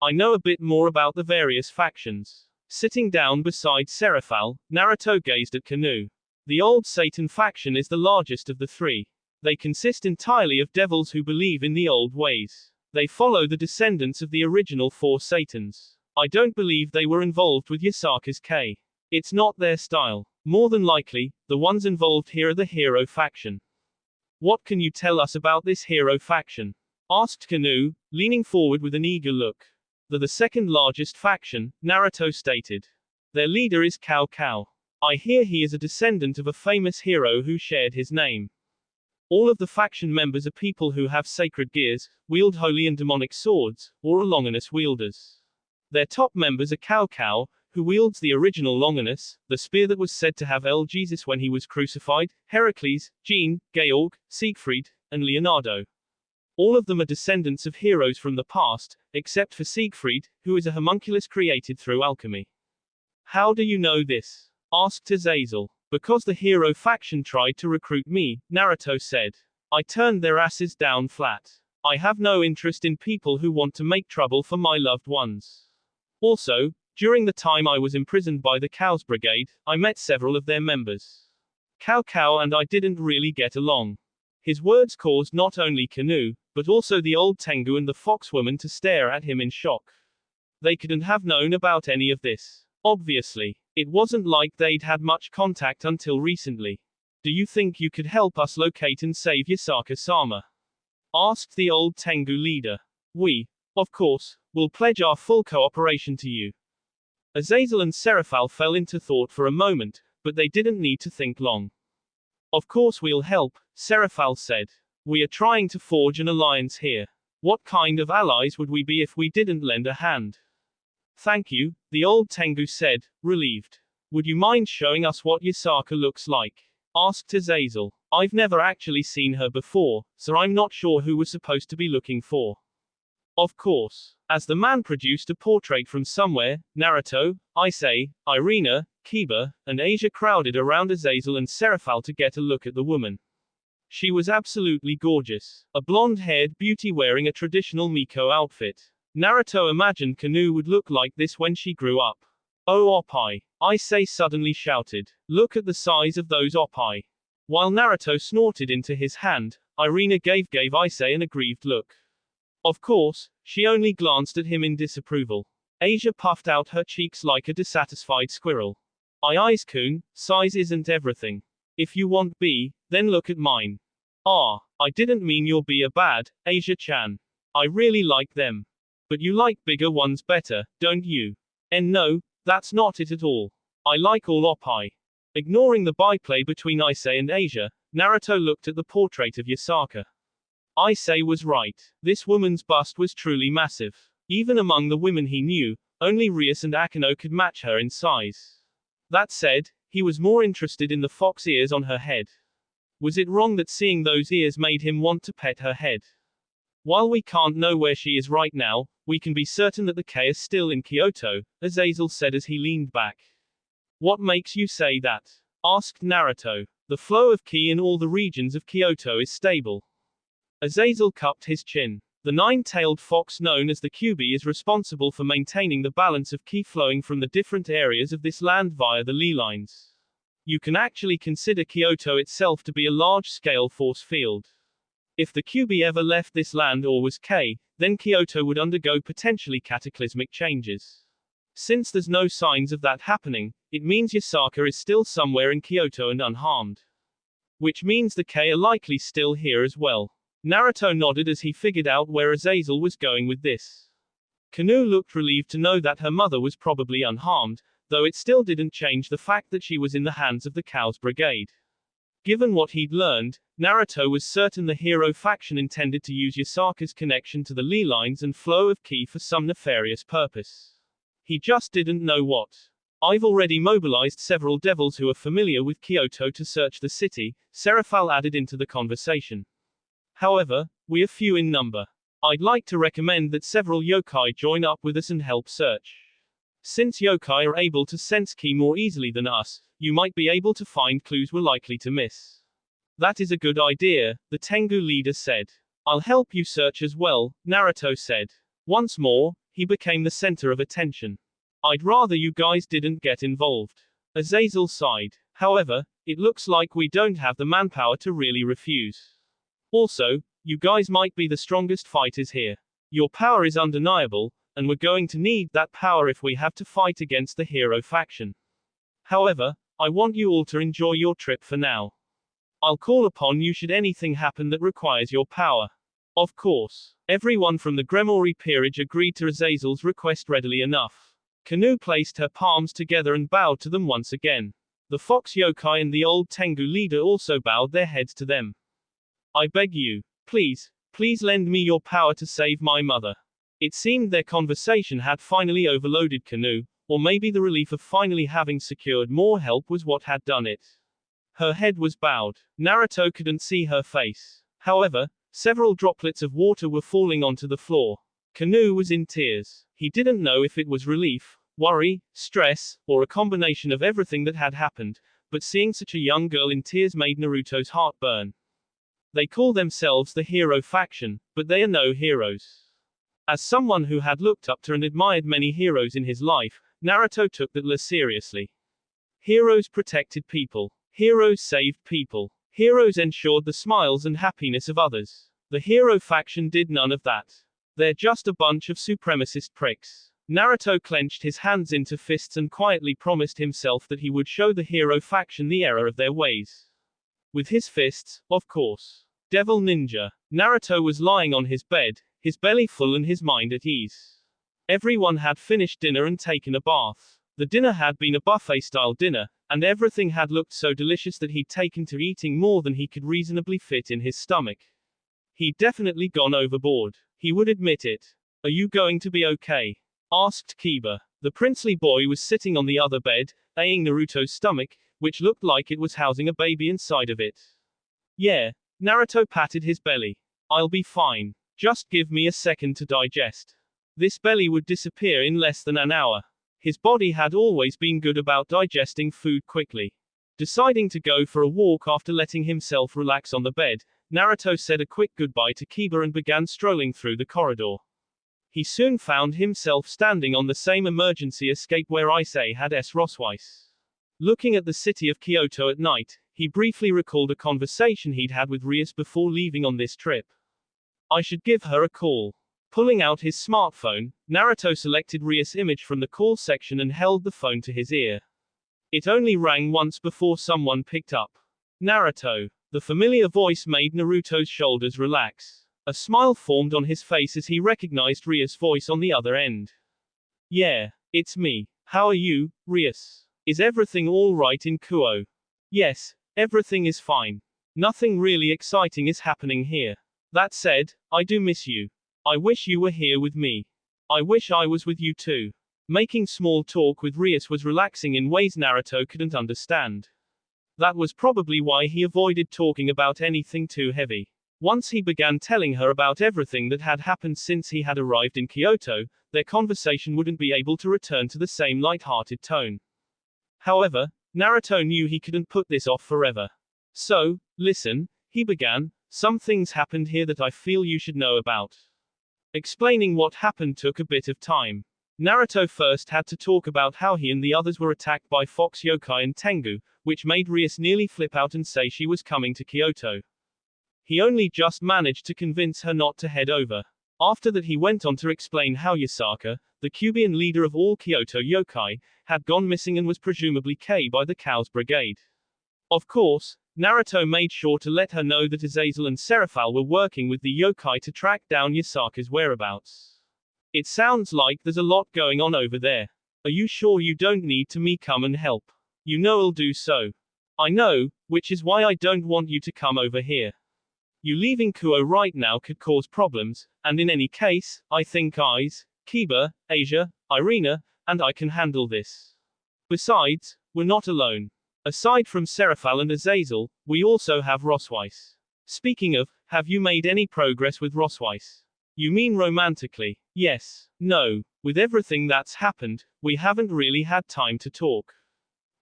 I know a bit more about the various factions. Sitting down beside Seraphal, Naruto gazed at Kanu. The Old Satan faction is the largest of the three. They consist entirely of devils who believe in the old ways. They follow the descendants of the original four Satans. I don't believe they were involved with Yasaka's K. It's not their style. More than likely, the ones involved here are the Hero faction. What can you tell us about this Hero faction? Asked Kanu, leaning forward with an eager look. They're the second largest faction, Naruto stated. Their leader is Cao Cao. I hear he is a descendant of a famous hero who shared his name. All of the faction members are people who have sacred gears, wield holy and demonic swords, or are Longinus wielders. Their top members are Cao Cao, who wields the original Longinus, the spear that was said to have Jesus when he was crucified, Heracles, Jean, Georg, Siegfried, and Leonardo. All of them are descendants of heroes from the past, except for Siegfried, who is a homunculus created through alchemy. How do you know this? Asked Azazel. Because the Hero faction tried to recruit me, Naruto said. I turned their asses down flat. I have no interest in people who want to make trouble for my loved ones. Also, during the time I was imprisoned by the Cows Brigade, I met several of their members. Cao Cao and I didn't really get along. His words caused not only Kanu, but also the old Tengu and the fox woman to stare at him in shock. They couldn't have known about any of this. Obviously. It wasn't like they'd had much contact until recently. Do you think you could help us locate and save Yasaka-sama? Asked the old Tengu leader. We, of course, will pledge our full cooperation to you. Azazel and Seraphal fell into thought for a moment, but they didn't need to think long. Of course we'll help, Seraphal said. We are trying to forge an alliance here. What kind of allies would we be if we didn't lend a hand? Thank you, the old Tengu said, relieved. Would you mind showing us what Yasaka looks like? Asked Azazel. I've never actually seen her before, so I'm not sure who we're supposed to be looking for. Of course. As the man produced a portrait from somewhere, Naruto, Issei, Irina, Kiba, and Asia crowded around Azazel and Seraphal to get a look at the woman. She was absolutely gorgeous. A blonde-haired beauty wearing a traditional Miko outfit. Naruto imagined Kanu would look like this when she grew up. Oh oppai! Issei suddenly shouted. Look at the size of those oppai. While Naruto snorted into his hand, Irina gave Issei an aggrieved look. Of course, she only glanced at him in disapproval. Asia puffed out her cheeks like a dissatisfied squirrel. Ice-kun, size isn't everything. If you want B, then look at mine. Ah, I didn't mean you're be a bad, Asia-chan. I really like them. But you like bigger ones better, don't you? And no, that's not it at all. I like all oppai. Ignoring the byplay between Issei and Asia, Naruto looked at the portrait of Yasaka. Issei was right. This woman's bust was truly massive. Even among the women he knew, only Rias and Akino could match her in size. That said, he was more interested in the fox ears on her head. Was it wrong that seeing those ears made him want to pet her head? While we can't know where she is right now, we can be certain that the K is still in Kyoto, Azazel said as he leaned back. What makes you say that? Asked Naruto. The flow of ki in all the regions of Kyoto is stable. Azazel cupped his chin. The nine-tailed fox known as the Kyubi is responsible for maintaining the balance of ki flowing from the different areas of this land via the ley lines. You can actually consider Kyoto itself to be a large-scale force field. If the Kyubi ever left this land or was K, then Kyoto would undergo potentially cataclysmic changes. Since there's no signs of that happening, it means Yasaka is still somewhere in Kyoto and unharmed. Which means the K are likely still here as well. Naruto nodded as he figured out where Azazel was going with this. Kanu looked relieved to know that her mother was probably unharmed, though it still didn't change the fact that she was in the hands of the Cow's Brigade. Given what he'd learned, Naruto was certain the hero faction intended to use Yasaka's connection to the ley lines and flow of ki for some nefarious purpose. He just didn't know what. I've already mobilized several devils who are familiar with Kyoto to search the city, Seraphal added into the conversation. However, we are few in number. I'd like to recommend that several yokai join up with us and help search. Since yokai are able to sense ki more easily than us, you might be able to find clues we're likely to miss. That is a good idea, the Tengu leader said. I'll help you search as well, Naruto said. Once more, he became the center of attention. I'd rather you guys didn't get involved. Azazel sighed. However, it looks like we don't have the manpower to really refuse. Also, you guys might be the strongest fighters here. Your power is undeniable, and we're going to need that power if we have to fight against the hero faction. However, I want you all to enjoy your trip for now. I'll call upon you should anything happen that requires your power. Of course. Everyone from the Gremory peerage agreed to Azazel's request readily enough. Kanu placed her palms together and bowed to them once again. The fox yokai and the old Tengu leader also bowed their heads to them. I beg you, please lend me your power to save my mother. It seemed their conversation had finally overloaded Kanu, or maybe the relief of finally having secured more help was what had done it. Her head was bowed. Naruto couldn't see her face. However, several droplets of water were falling onto the floor. Kanu was in tears. He didn't know if it was relief, worry, stress, or a combination of everything that had happened, but seeing such a young girl in tears made Naruto's heart burn. They call themselves the hero faction, but they are no heroes. As someone who had looked up to and admired many heroes in his life, Naruto took that less seriously. Heroes protected people. Heroes saved people. Heroes ensured the smiles and happiness of others. The hero faction did none of that. They're just a bunch of supremacist pricks. Naruto clenched his hands into fists and quietly promised himself that he would show the hero faction the error of their ways. With his fists, of course. Devil Ninja. Naruto was lying on his bed, his belly full and his mind at ease. Everyone had finished dinner and taken a bath. The dinner had been a buffet-style dinner, and everything had looked so delicious that he'd taken to eating more than he could reasonably fit in his stomach. He'd definitely gone overboard. He would admit it. Are you going to be okay? Asked Kiba. The princely boy was sitting on the other bed, eyeing Naruto's stomach, which looked like it was housing a baby inside of it. Yeah. Naruto patted his belly. I'll be fine. Just give me a second to digest. This belly would disappear in less than an hour. His body had always been good about digesting food quickly. Deciding to go for a walk after letting himself relax on the bed, Naruto said a quick goodbye to Kiba and began strolling through the corridor. He soon found himself standing on the same emergency escape where Issei had Rosweiss. Looking at the city of Kyoto at night, he briefly recalled a conversation he'd had with Rias before leaving on this trip. I should give her a call. Pulling out his smartphone, Naruto selected Rias' image from the call section and held the phone to his ear. It only rang once before someone picked up. Naruto. The familiar voice made Naruto's shoulders relax. A smile formed on his face as he recognized Rias' voice on the other end. Yeah, it's me. How are you, Rias? Is everything all right in Kuo? Yes, everything is fine. Nothing really exciting is happening here. That said, I do miss you. I wish you were here with me. I wish I was with you too. Making small talk with Rias was relaxing in ways Naruto couldn't understand. That was probably why he avoided talking about anything too heavy. Once he began telling her about everything that had happened since he had arrived in Kyoto, their conversation wouldn't be able to return to the same light-hearted tone. However, Naruto knew he couldn't put this off forever. So, listen, he began, some things happened here that I feel you should know about. Explaining what happened took a bit of time. Naruto first had to talk about how he and the others were attacked by Fox Yokai and Tengu, which made Rias nearly flip out and say she was coming to Kyoto. He only just managed to convince her not to head over. After that he went on to explain how Yasaka, the Cubian leader of all Kyoto yokai, had gone missing and was presumably killed by the Cow's Brigade. Of course, Naruto made sure to let her know that Azazel and Seraphal were working with the yokai to track down Yasaka's whereabouts. It sounds like there's a lot going on over there. Are you sure you don't need me come and help? You know I'll do so. I know, which is why I don't want you to come over here. You leaving Kuo right now could cause problems, and in any case, I think Kiba, Asia, Irina, and I can handle this. Besides, we're not alone. Aside from Seraphal and Azazel, we also have Rosweiss. Speaking of, have you made any progress with Rosweiss? You mean romantically? Yes. No. With everything that's happened, we haven't really had time to talk.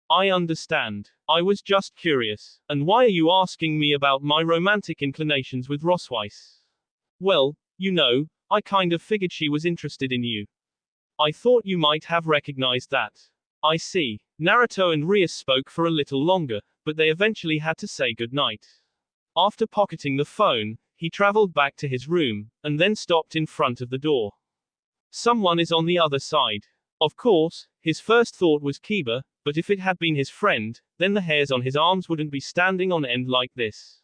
I understand. I was just curious. And why are you asking me about my romantic inclinations with Rosweiss? Well, you know, I kind of figured she was interested in you. I thought you might have recognized that. I see. Naruto and Rias spoke for a little longer, but they eventually had to say goodnight. After pocketing the phone, he traveled back to his room, and then stopped in front of the door. Someone is on the other side. Of course, his first thought was Kiba, but if it had been his friend, then the hairs on his arms wouldn't be standing on end like this.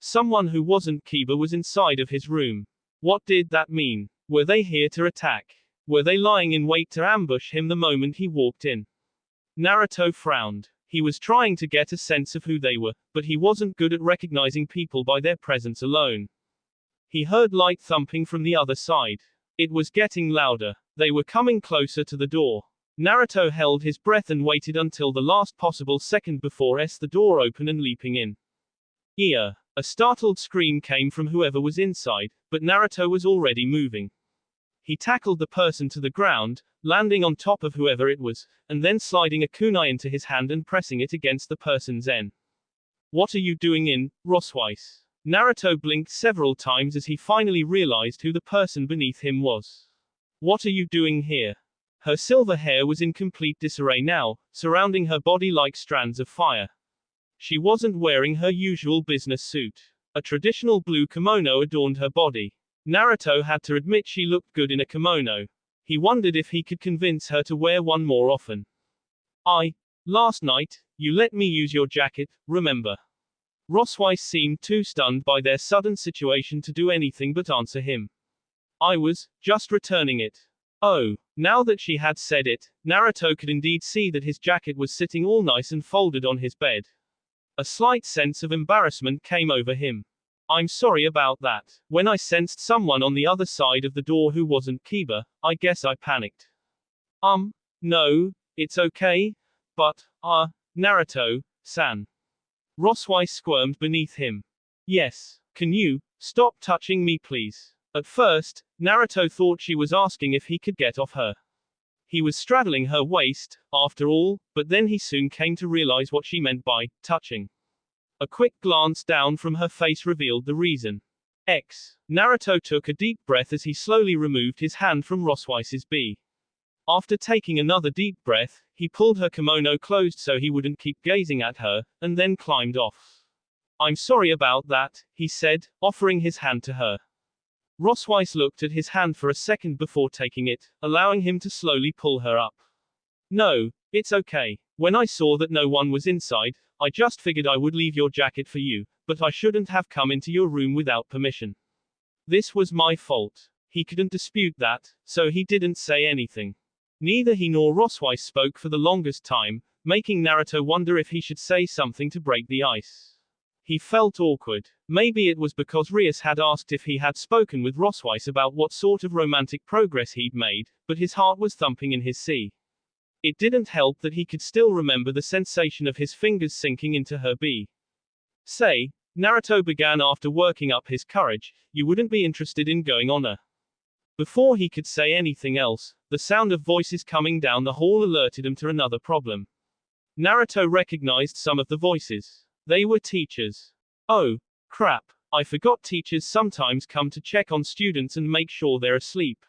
Someone who wasn't Kiba was inside of his room. What did that mean? Were they here to attack? Were they lying in wait to ambush him the moment he walked in? Naruto frowned. He was trying to get a sense of who they were, but he wasn't good at recognizing people by their presence alone. He heard light thumping from the other side. It was getting louder. They were coming closer to the door. Naruto held his breath and waited until the last possible second before the door opened and leaping in. Ear. A startled scream came from whoever was inside, but Naruto was already moving. He tackled the person to the ground, landing on top of whoever it was, and then sliding a kunai into his hand and pressing it against the person's en. What are you doing in Rosweiss? Naruto blinked several times as he finally realized who the person beneath him was. What are you doing here? Her silver hair was in complete disarray now, surrounding her body like strands of fire. She wasn't wearing her usual business suit. A traditional blue kimono adorned her body. Naruto had to admit she looked good in a kimono. He wondered if he could convince her to wear one more often. Last night, you let me use your jacket, remember? Rosweiss seemed too stunned by their sudden situation to do anything but answer him. I was just returning it. Oh, now that she had said it, Naruto could indeed see that his jacket was sitting all nice and folded on his bed. A slight sense of embarrassment came over him. I'm sorry about that. When I sensed someone on the other side of the door who wasn't Kiba, I guess I panicked. No, it's okay. But, Naruto-san. Rosweiss squirmed beneath him. Yes, can you stop touching me please? At first, Naruto thought she was asking if he could get off her. He was straddling her waist, after all, but then he soon came to realize what she meant by touching. A quick glance down from her face revealed the reason. Naruto took a deep breath as he slowly removed his hand from Rosweiss's B. After taking another deep breath, he pulled her kimono closed so he wouldn't keep gazing at her, and then climbed off. I'm sorry about that, he said, offering his hand to her. Rosweiss looked at his hand for a second before taking it, allowing him to slowly pull her up. No, it's okay. When I saw that no one was inside, I just figured I would leave your jacket for you, but I shouldn't have come into your room without permission. This was my fault. He couldn't dispute that, so he didn't say anything. Neither he nor Rosweiss spoke for the longest time, making Naruto wonder if he should say something to break the ice. He felt awkward. Maybe it was because Rias had asked if he had spoken with Rosweiss about what sort of romantic progress he'd made, but his heart was thumping in his sea. It didn't help that he could still remember the sensation of his fingers sinking into her B. Say, Naruto began after working up his courage, you wouldn't be interested in going on a. Before he could say anything else, the sound of voices coming down the hall alerted him to another problem. Naruto recognized some of the voices. They were teachers. Oh, crap, I forgot teachers sometimes come to check on students and make sure they're asleep.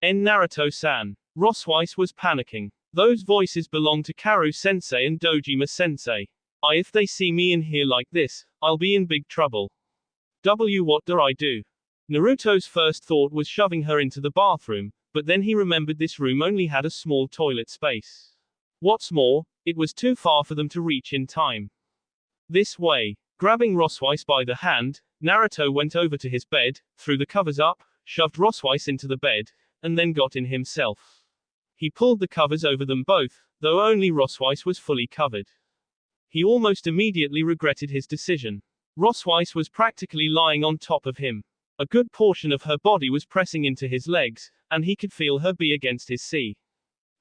Naruto-san. Rosweiss was panicking. Those voices belong to Karu-sensei and Dojima-sensei. If they see me in here like this, I'll be in big trouble. What do I do? Naruto's first thought was shoving her into the bathroom, but then he remembered this room only had a small toilet space. What's more, it was too far for them to reach in time. This way. Grabbing Rosweiss by the hand, Naruto went over to his bed, threw the covers up, shoved Rosweiss into the bed, and then got in himself. He pulled the covers over them both, though only Rosweiss was fully covered. He almost immediately regretted his decision. Rosweiss was practically lying on top of him. A good portion of her body was pressing into his legs, and he could feel her be against his C.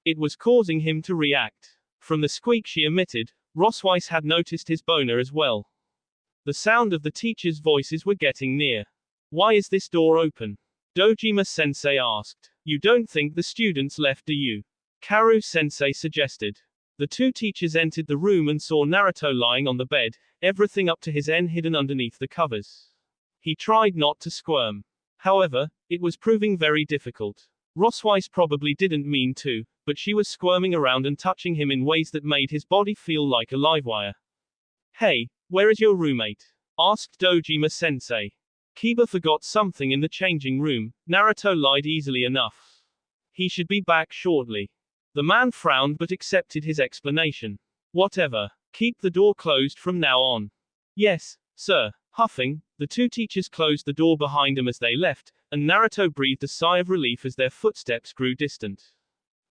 It was causing him to react. From the squeak she emitted, Rosweiss had noticed his boner as well. The sound of the teachers' voices were getting near. Why is this door open? Dojima-sensei asked. You don't think the students left, do you? Karu-sensei suggested. The two teachers entered the room and saw Naruto lying on the bed, everything up to his N hidden underneath the covers. He tried not to squirm. However, it was proving very difficult. Rosweiss probably didn't mean to, but she was squirming around and touching him in ways that made his body feel like a live wire. Hey, where is your roommate? Asked Dojima-sensei. Kiba forgot something in the changing room, Naruto lied easily enough. He should be back shortly. The man frowned but accepted his explanation. Whatever. Keep the door closed from now on. Yes, sir. Huffing, the two teachers closed the door behind them as they left, and Naruto breathed a sigh of relief as their footsteps grew distant.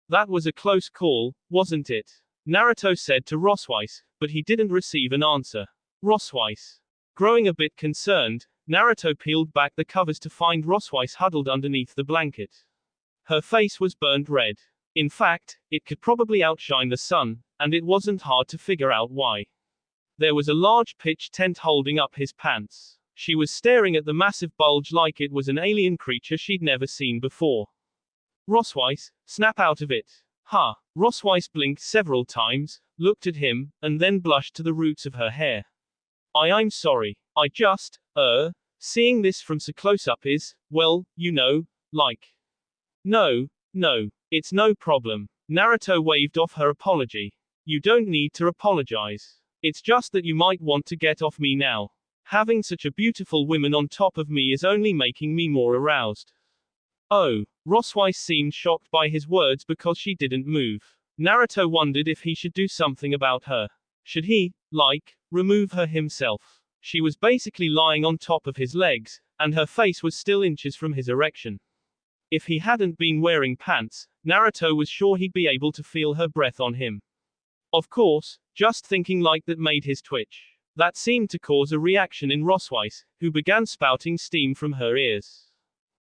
That was a close call, wasn't it? Naruto said to Rosweiss, but he didn't receive an answer. Rosweiss. Growing a bit concerned, Naruto peeled back the covers to find Rosweiss huddled underneath the blanket. Her face was burned red. In fact, it could probably outshine the sun, and it wasn't hard to figure out why. There was a large pitch tent holding up his pants. She was staring at the massive bulge like it was an alien creature she'd never seen before. Rosweiss, snap out of it. Ha! Rosweiss blinked several times, looked at him, and then blushed to the roots of her hair. I'm sorry. I just, seeing this from so close up is, well, you know, like. No, it's no problem. Naruto waved off her apology. You don't need to apologize. It's just that you might want to get off me now. Having such a beautiful woman on top of me is only making me more aroused. Oh, Roswise seemed shocked by his words because she didn't move. Naruto wondered if he should do something about her. Should he, remove her himself? She was basically lying on top of his legs, and her face was still inches from his erection. If he hadn't been wearing pants, Naruto was sure he'd be able to feel her breath on him. Of course, just thinking like that made his twitch. That seemed to cause a reaction in Roswise, who began spouting steam from her ears.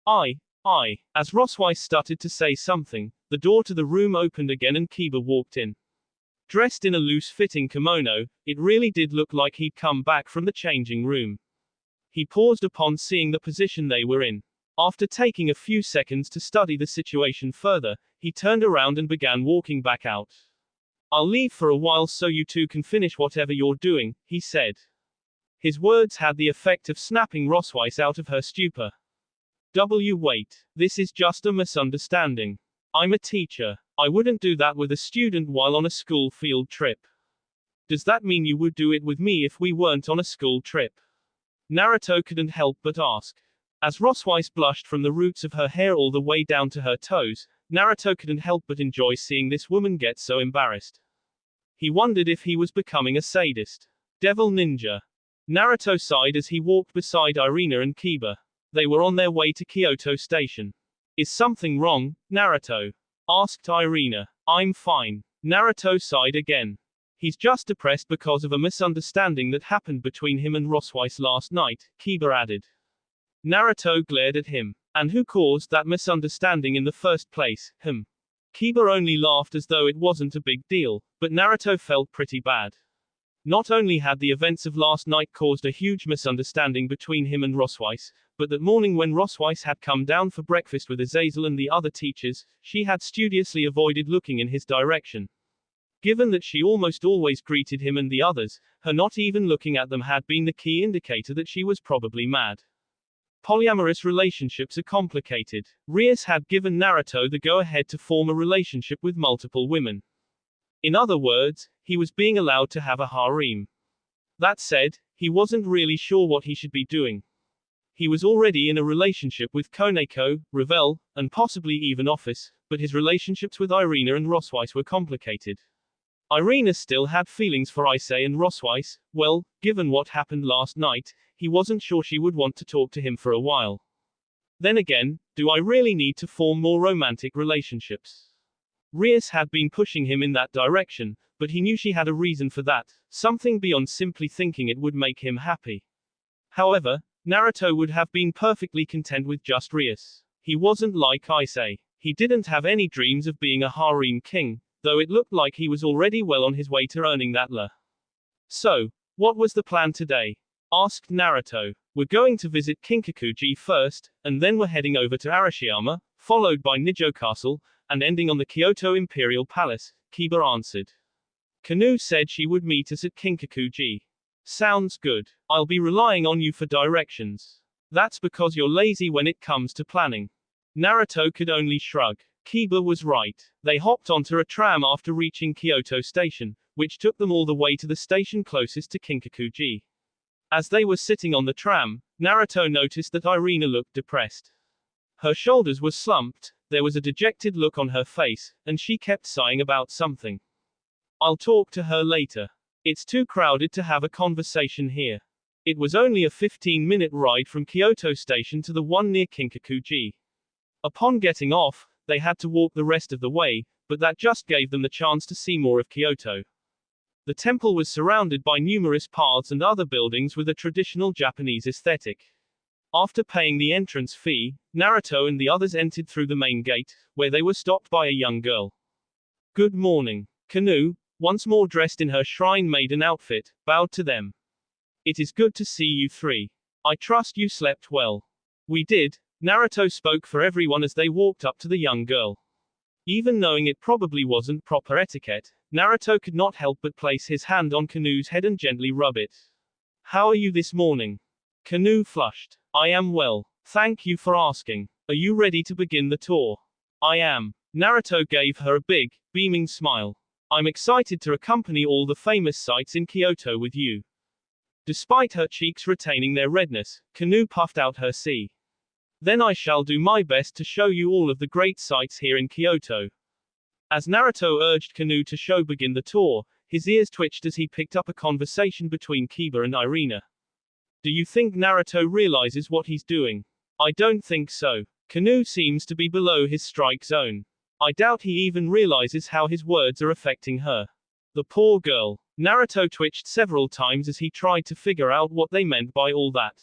As Roswise started to say something, the door to the room opened again and Kiba walked in. Dressed in a loose-fitting kimono, it really did look like he'd come back from the changing room. He paused upon seeing the position they were in. After taking a few seconds to study the situation further, he turned around and began walking back out. "I'll leave for a while so you two can finish whatever you're doing," he said. His words had the effect of snapping Roswise out of her stupor. Wait. This is just a misunderstanding. I'm a teacher. I wouldn't do that with a student while on a school field trip. Does that mean you would do it with me if we weren't on a school trip? Naruto couldn't help but ask. As Roswise blushed from the roots of her hair all the way down to her toes, Naruto couldn't help but enjoy seeing this woman get so embarrassed. He wondered if he was becoming a sadist. Devil ninja. Naruto sighed as he walked beside Irina and Kiba. They were on their way to Kyoto Station. "Is something wrong, Naruto?" asked Irina. "I'm fine." Naruto sighed again. "He's just depressed because of a misunderstanding that happened between him and Roswise last night," Kiba added. Naruto glared at him. "And who caused that misunderstanding in the first place, Kiba only laughed as though it wasn't a big deal, but Naruto felt pretty bad. Not only had the events of last night caused a huge misunderstanding between him and Roswise, but that morning when Roswise had come down for breakfast with Azazel and the other teachers, she had studiously avoided looking in his direction. Given that she almost always greeted him and the others, her not even looking at them had been the key indicator that she was probably mad. Polyamorous relationships are complicated. Rias had given Naruto the go-ahead to form a relationship with multiple women. In other words, he was being allowed to have a harem. That said, he wasn't really sure what he should be doing. He was already in a relationship with Koneko, Ravel, and possibly even Office, but his relationships with Irina and Roswise were complicated. Irina still had feelings for Issei and Roswise. Well, given what happened last night, he wasn't sure she would want to talk to him for a while. Then again, do I really need to form more romantic relationships? Rias had been pushing him in that direction, but he knew she had a reason for that, something beyond simply thinking it would make him happy. However, Naruto would have been perfectly content with just Rias. He wasn't like Issei. He didn't have any dreams of being a harem king, though it looked like he was already well on his way to earning that lure. "So, what was the plan today?" asked Naruto. "We're going to visit Kinkakuji first, and then we're heading over to Arashiyama, followed by Nijo Castle, and ending on the Kyoto Imperial Palace," Kiba answered. "Kanu said she would meet us at Kinkakuji. Sounds good. I'll be relying on you for directions. That's because you're lazy when it comes to planning." Naruto could only shrug. Kiba was right. They hopped onto a tram after reaching Kyoto Station, which took them all the way to the station closest to Kinkakuji. As they were sitting on the tram, Naruto noticed that Irina looked depressed. Her shoulders were slumped, there was a dejected look on her face, and she kept sighing about something. "I'll talk to her later. It's too crowded to have a conversation here." It was only a 15-minute ride from Kyoto Station to the one near Kinkakuji. Upon getting off, they had to walk the rest of the way, but that just gave them the chance to see more of Kyoto. The temple was surrounded by numerous paths and other buildings with a traditional Japanese aesthetic. After paying the entrance fee, Naruto and the others entered through the main gate, where they were stopped by a young girl. "Good morning." Kanu, once more dressed in her shrine maiden outfit, bowed to them. "It is good to see you three. I trust you slept well." "We did." Naruto spoke for everyone as they walked up to the young girl. Even knowing it probably wasn't proper etiquette, Naruto could not help but place his hand on Kanu's head and gently rub it. "How are you this morning?" Kanu flushed. "I am well. Thank you for asking. Are you ready to begin the tour?" "I am." Naruto gave her a big, beaming smile. "I'm excited to accompany all the famous sights in Kyoto with you." Despite her cheeks retaining their redness, Kanu puffed out her sea. Then I shall do my best to show you all of the great sights here in Kyoto. As Naruto urged Kanu to begin the tour, his ears twitched as he picked up a conversation between Kiba and Irina. Do you think Naruto realizes what he's doing? I don't think so. Kanu seems to be below his strike zone. I doubt he even realizes how his words are affecting her. The poor girl. Naruto twitched several times as he tried to figure out what they meant by all that.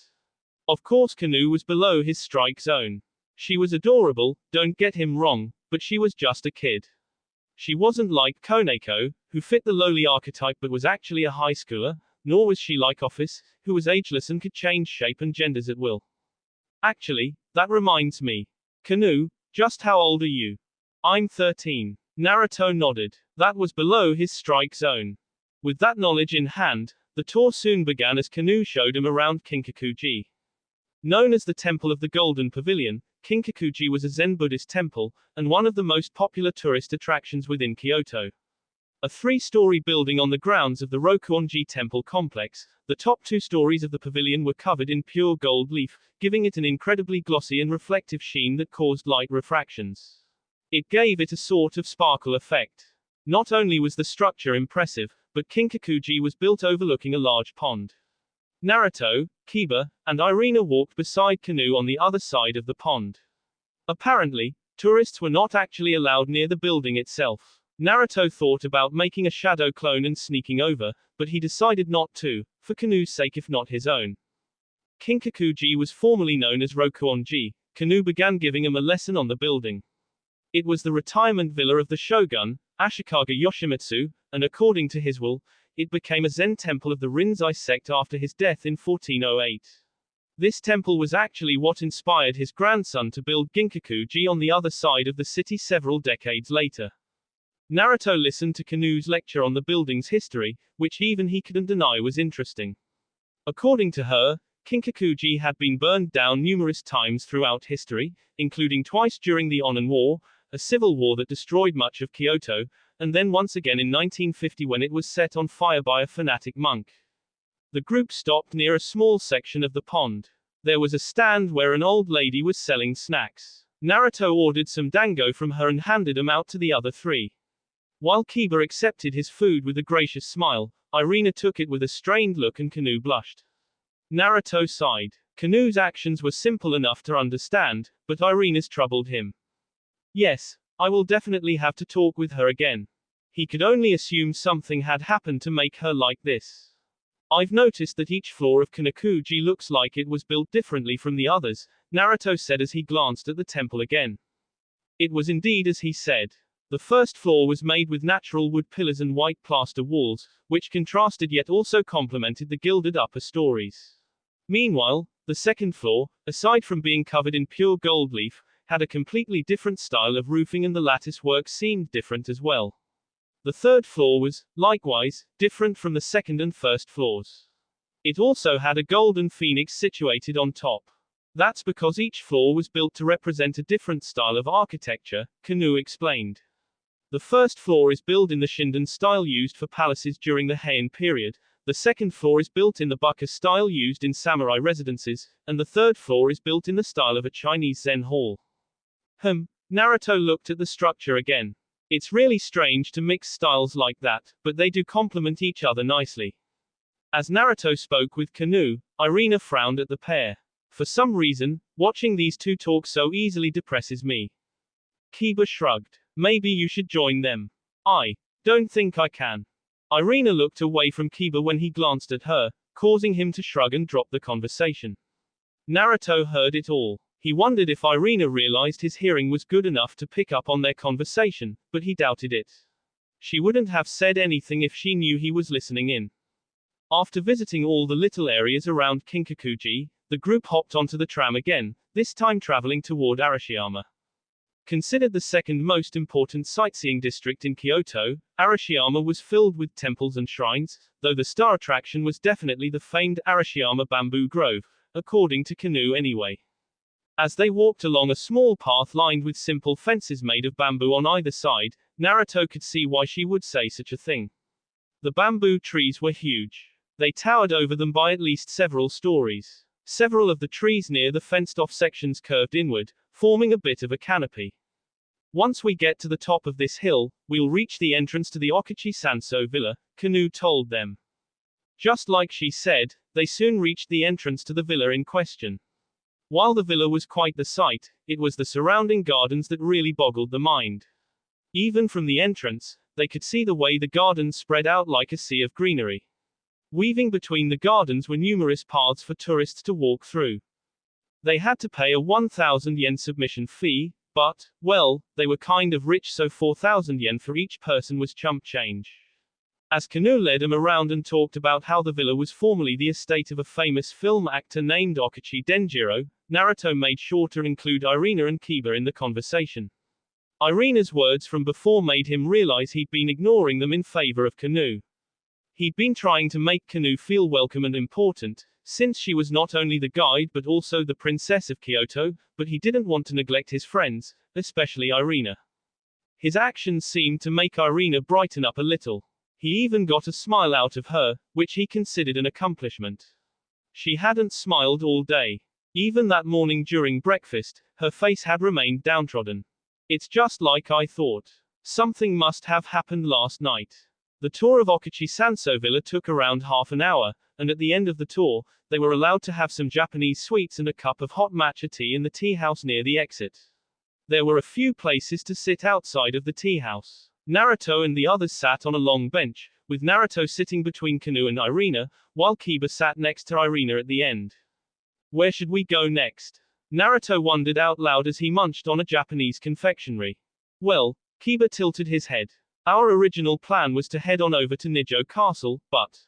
Of course Kanu was below his strike zone. She was adorable, don't get him wrong, but she was just a kid. She wasn't like Koneko, who fit the lowly archetype but was actually a high schooler, nor was she like Office, who was ageless and could change shape and genders at will. Actually, that reminds me. Kanu, just how old are you? I'm 13. Naruto nodded. That was below his strike zone. With that knowledge in hand, the tour soon began as Kanu showed him around Kinkakuji. Known as the Temple of the Golden Pavilion, Kinkakuji was a Zen Buddhist temple, and one of the most popular tourist attractions within Kyoto. A three-story building on the grounds of the Rokuonji Temple complex, the top 2 stories of the pavilion were covered in pure gold leaf, giving it an incredibly glossy and reflective sheen that caused light refractions. It gave it a sort of sparkle effect. Not only was the structure impressive, but Kinkakuji was built overlooking a large pond. Naruto, Kiba, and Irina walked beside Kanu on the other side of the pond. Apparently, tourists were not actually allowed near the building itself. Naruto thought about making a shadow clone and sneaking over, but he decided not to, for Kanu's sake if not his own. Kinkakuji was formerly known as Rokuonji. Kanu began giving him a lesson on the building. It was the retirement villa of the shogun, Ashikaga Yoshimitsu, and according to his will, it became a Zen temple of the Rinzai sect after his death in 1408. This temple was actually what inspired his grandson to build Ginkakuji on the other side of the city several decades later. Naruto listened to Kanu's lecture on the building's history, which even he couldn't deny was interesting. According to her, Kinkakuji had been burned down numerous times throughout history, including twice during the Onin War, a civil war that destroyed much of Kyoto, and then once again in 1950 when it was set on fire by a fanatic monk. The group stopped near a small section of the pond. There was a stand where an old lady was selling snacks. Naruto ordered some dango from her and handed them out to the other 3. While Kiba accepted his food with a gracious smile, Irina took it with a strained look and Kanu blushed. Naruto sighed. Kanu's actions were simple enough to understand, but Irina's troubled him. Yes, I will definitely have to talk with her again. He could only assume something had happened to make her like this. I've noticed that each floor of Kinkakuji looks like it was built differently from the others, Naruto said as he glanced at the temple again. It was indeed as he said. The first floor was made with natural wood pillars and white plaster walls, which contrasted yet also complemented the gilded upper stories. Meanwhile, the second floor, aside from being covered in pure gold leaf, had a completely different style of roofing and the lattice work seemed different as well. The third floor was, likewise, different from the second and first floors. It also had a golden phoenix situated on top. That's because each floor was built to represent a different style of architecture, Kanu explained. The first floor is built in the Shinden style used for palaces during the Heian period, the second floor is built in the Bukka style used in samurai residences, and the third floor is built in the style of a Chinese Zen hall. Naruto looked at the structure again. It's really strange to mix styles like that, but they do complement each other nicely. As Naruto spoke with Kanu, Irina frowned at the pair. For some reason, watching these two talk so easily depresses me. Kiba shrugged. Maybe you should join them. I don't think I can. Irina looked away from Kiba when he glanced at her, causing him to shrug and drop the conversation. Naruto heard it all. He wondered if Irina realized his hearing was good enough to pick up on their conversation, but he doubted it. She wouldn't have said anything if she knew he was listening in. After visiting all the little areas around Kinkakuji, the group hopped onto the tram again, this time traveling toward Arashiyama. Considered the second most important sightseeing district in Kyoto, Arashiyama was filled with temples and shrines, though the star attraction was definitely the famed Arashiyama bamboo grove, according to Kanu anyway. As they walked along a small path lined with simple fences made of bamboo on either side, Naruto could see why she would say such a thing. The bamboo trees were huge. They towered over them by at least several stories. Several of the trees near the fenced-off sections curved inward, forming a bit of a canopy. Once we get to the top of this hill, we'll reach the entrance to the Okachi Sanso villa, Kanu told them. Just like she said, they soon reached the entrance to the villa in question. While the villa was quite the sight, it was the surrounding gardens that really boggled the mind. Even from the entrance, they could see the way the gardens spread out like a sea of greenery. Weaving between the gardens were numerous paths for tourists to walk through. They had to pay a 1,000 yen submission fee, but, well, they were kind of rich, so 4,000 yen for each person was chump change. As Kanu led him around and talked about how the villa was formerly the estate of a famous film actor named Okachi Denjiro, Naruto made sure to include Irina and Kiba in the conversation. Irina's words from before made him realize he'd been ignoring them in favor of Kanu. He'd been trying to make Kanu feel welcome and important, since she was not only the guide but also the princess of Kyoto, but he didn't want to neglect his friends, especially Irina. His actions seemed to make Irina brighten up a little. He even got a smile out of her, which he considered an accomplishment. She hadn't smiled all day. Even that morning during breakfast, her face had remained downtrodden. It's just like I thought. Something must have happened last night. The tour of Okachi Sanso Villa took around half an hour, and at the end of the tour, they were allowed to have some Japanese sweets and a cup of hot matcha tea in the tea house near the exit. There were a few places to sit outside of the tea house. Naruto and the others sat on a long bench, with Naruto sitting between Kanu and Irina, while Kiba sat next to Irina at the end. Where should we go next? Naruto wondered out loud as he munched on a Japanese confectionery. Well, Kiba tilted his head. Our original plan was to head on over to Nijo Castle, but...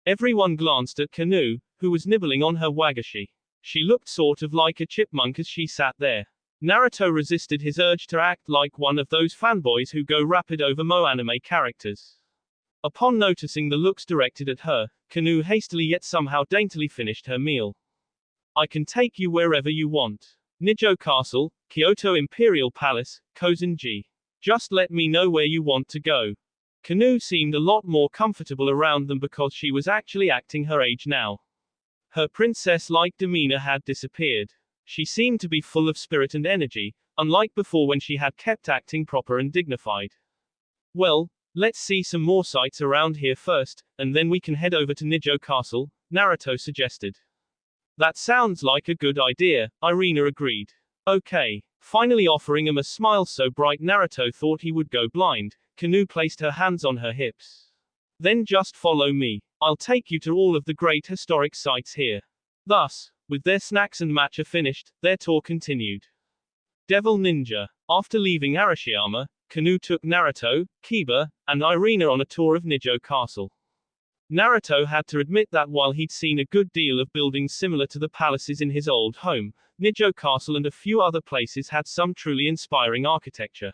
Everyone glanced at Kanu, who was nibbling on her wagashi. She looked sort of like a chipmunk as she sat there. Naruto resisted his urge to act like one of those fanboys who go rapid over anime characters. Upon noticing the looks directed at her, Kanu hastily yet somehow daintily finished her meal. I can take you wherever you want. Nijo Castle, Kyoto Imperial Palace, Kozenji. Just let me know where you want to go. Kanu seemed a lot more comfortable around them because she was actually acting her age now. Her princess-like demeanor had disappeared. She seemed to be full of spirit and energy, unlike before when she had kept acting proper and dignified. Well, let's see some more sights around here first, and then we can head over to Nijo Castle, Naruto suggested. That sounds like a good idea, Irina agreed. Okay. Finally offering him a smile so bright Naruto thought he would go blind, Kanu placed her hands on her hips. Then just follow me. I'll take you to all of the great historic sites here. Thus, with their snacks and matcha finished, their tour continued. Devil Ninja. After leaving Arashiyama, Kanu took Naruto, Kiba, and Irina on a tour of Nijo Castle. Naruto had to admit that while he'd seen a good deal of buildings similar to the palaces in his old home, Nijo Castle and a few other places had some truly inspiring architecture.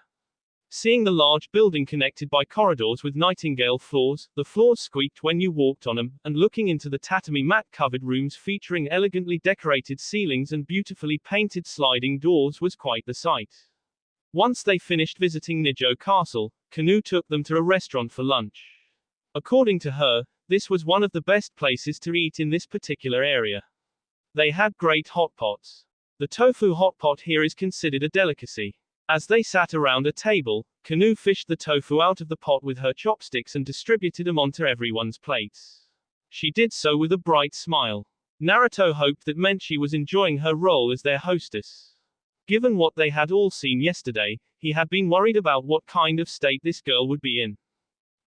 Seeing the large building connected by corridors with nightingale floors, the floors squeaked when you walked on them, and looking into the tatami mat-covered rooms featuring elegantly decorated ceilings and beautifully painted sliding doors was quite the sight. Once they finished visiting Nijo Castle, Kanu took them to a restaurant for lunch. According to her, this was one of the best places to eat in this particular area. They had great hot pots. The tofu hot pot here is considered a delicacy. As they sat around a table, Kanu fished the tofu out of the pot with her chopsticks and distributed them onto everyone's plates. She did so with a bright smile. Naruto hoped that meant she was enjoying her role as their hostess. Given what they had all seen yesterday, he had been worried about what kind of state this girl would be in.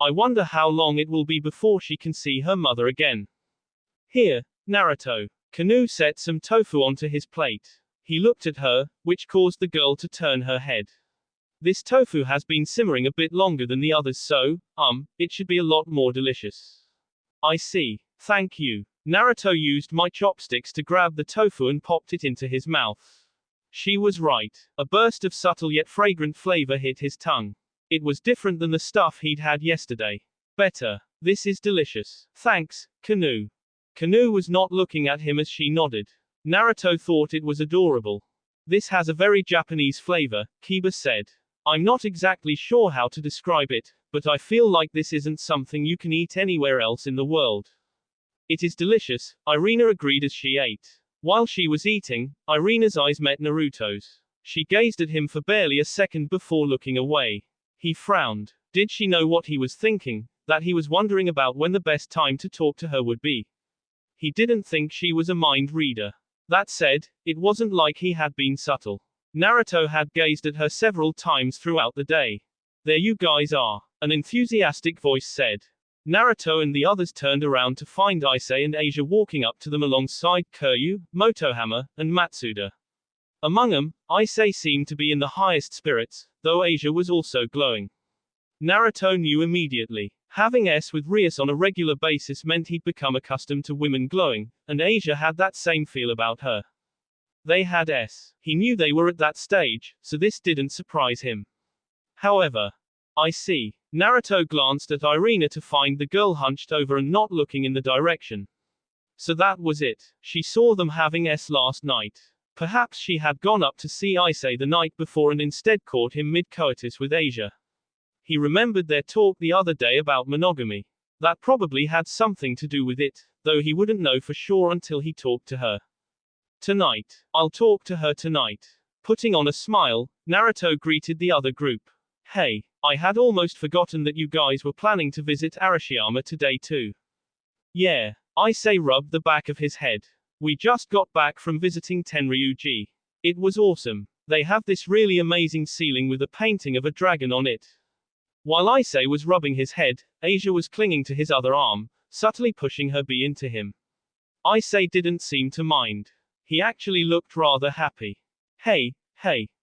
I wonder how long it will be before she can see her mother again. Here, Naruto. Kanu set some tofu onto his plate. He looked at her, which caused the girl to turn her head. This tofu has been simmering a bit longer than the others, so, it should be a lot more delicious. I see. Thank you. Naruto used my chopsticks to grab the tofu and popped it into his mouth. She was right. A burst of subtle yet fragrant flavor hit his tongue. It was different than the stuff he'd had yesterday. Better. This is delicious. Thanks, Kanu. Kanu was not looking at him as she nodded. Naruto thought it was adorable. This has a very Japanese flavor, Kiba said. I'm not exactly sure how to describe it, but I feel like this isn't something you can eat anywhere else in the world. It is delicious, Irina agreed as she ate. While she was eating, Irina's eyes met Naruto's. She gazed at him for barely a second before looking away. He frowned. Did she know what he was thinking? That he was wondering about when the best time to talk to her would be. He didn't think she was a mind reader. That said, it wasn't like he had been subtle. Naruto had gazed at her several times throughout the day. There you guys are, an enthusiastic voice said. Naruto and the others turned around to find Issei and Asia walking up to them alongside Kiryu, Motohama, and Matsuda. Among them, Issei seemed to be in the highest spirits, though Asia was also glowing. Naruto knew immediately. Having S with Rias on a regular basis meant he'd become accustomed to women glowing, and Asia had that same feel about her. They had S. He knew they were at that stage, so this didn't surprise him. However, I see. Naruto glanced at Irina to find the girl hunched over and not looking in the direction. So that was it. She saw them having S last night. Perhaps she had gone up to see Issei the night before and instead caught him mid-coitus with Asia. He remembered their talk the other day about monogamy. That probably had something to do with it, though he wouldn't know for sure until he talked to her. Tonight. I'll talk to her tonight. Putting on a smile, Naruto greeted the other group. Hey, I had almost forgotten that you guys were planning to visit Arashiyama today too. Yeah, Issei rubbed the back of his head. We just got back from visiting Tenryuji. It was awesome. They have this really amazing ceiling with a painting of a dragon on it. While Issei was rubbing his head, Asia was clinging to his other arm, subtly pushing her bee into him. Issei didn't seem to mind. He actually looked rather happy. Hey,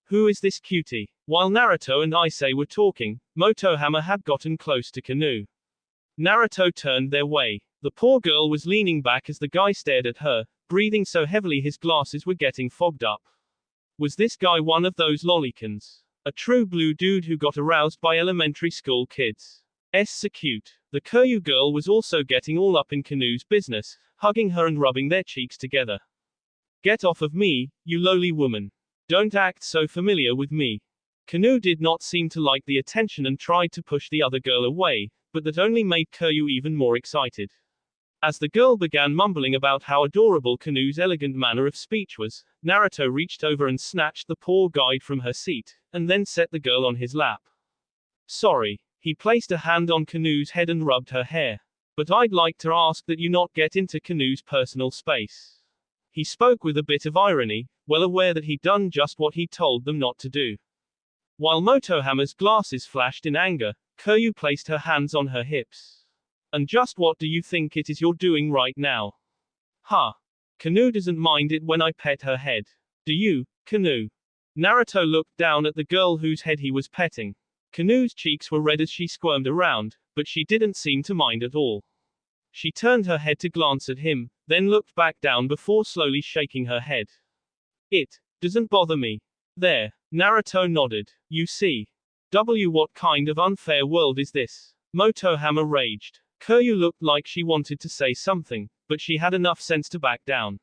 who is this cutie? While Naruto and Issei were talking, Motohama had gotten close to Kanu. Naruto turned their way. The poor girl was leaning back as the guy stared at her, breathing so heavily his glasses were getting fogged up. Was this guy one of those lollicons? A true blue dude who got aroused by elementary school kids. So cute. The Kiryu girl was also getting all up in Kanu's business, hugging her and rubbing their cheeks together. Get off of me, you lowly woman. Don't act so familiar with me. Kanu did not seem to like the attention and tried to push the other girl away, but that only made Kiryu even more excited. As the girl began mumbling about how adorable Kanu's elegant manner of speech was, Naruto reached over and snatched the poor guide from her seat, and then set the girl on his lap. Sorry. He placed a hand on Kanu's head and rubbed her hair. But I'd like to ask that you not get into Kanu's personal space. He spoke with a bit of irony, well aware that he'd done just what he told them not to do. While Motohama's glasses flashed in anger, Kiryu placed her hands on her hips. And just what do you think it is you're doing right now? Huh. Kanu doesn't mind it when I pet her head. Do you, Kanu? Naruto looked down at the girl whose head he was petting. Kanu's cheeks were red as she squirmed around, but she didn't seem to mind at all. She turned her head to glance at him, then looked back down before slowly shaking her head. It doesn't bother me. There. Naruto nodded. You see. What kind of unfair world is this? Motohama raged. Kiryu looked like she wanted to say something, but she had enough sense to back down.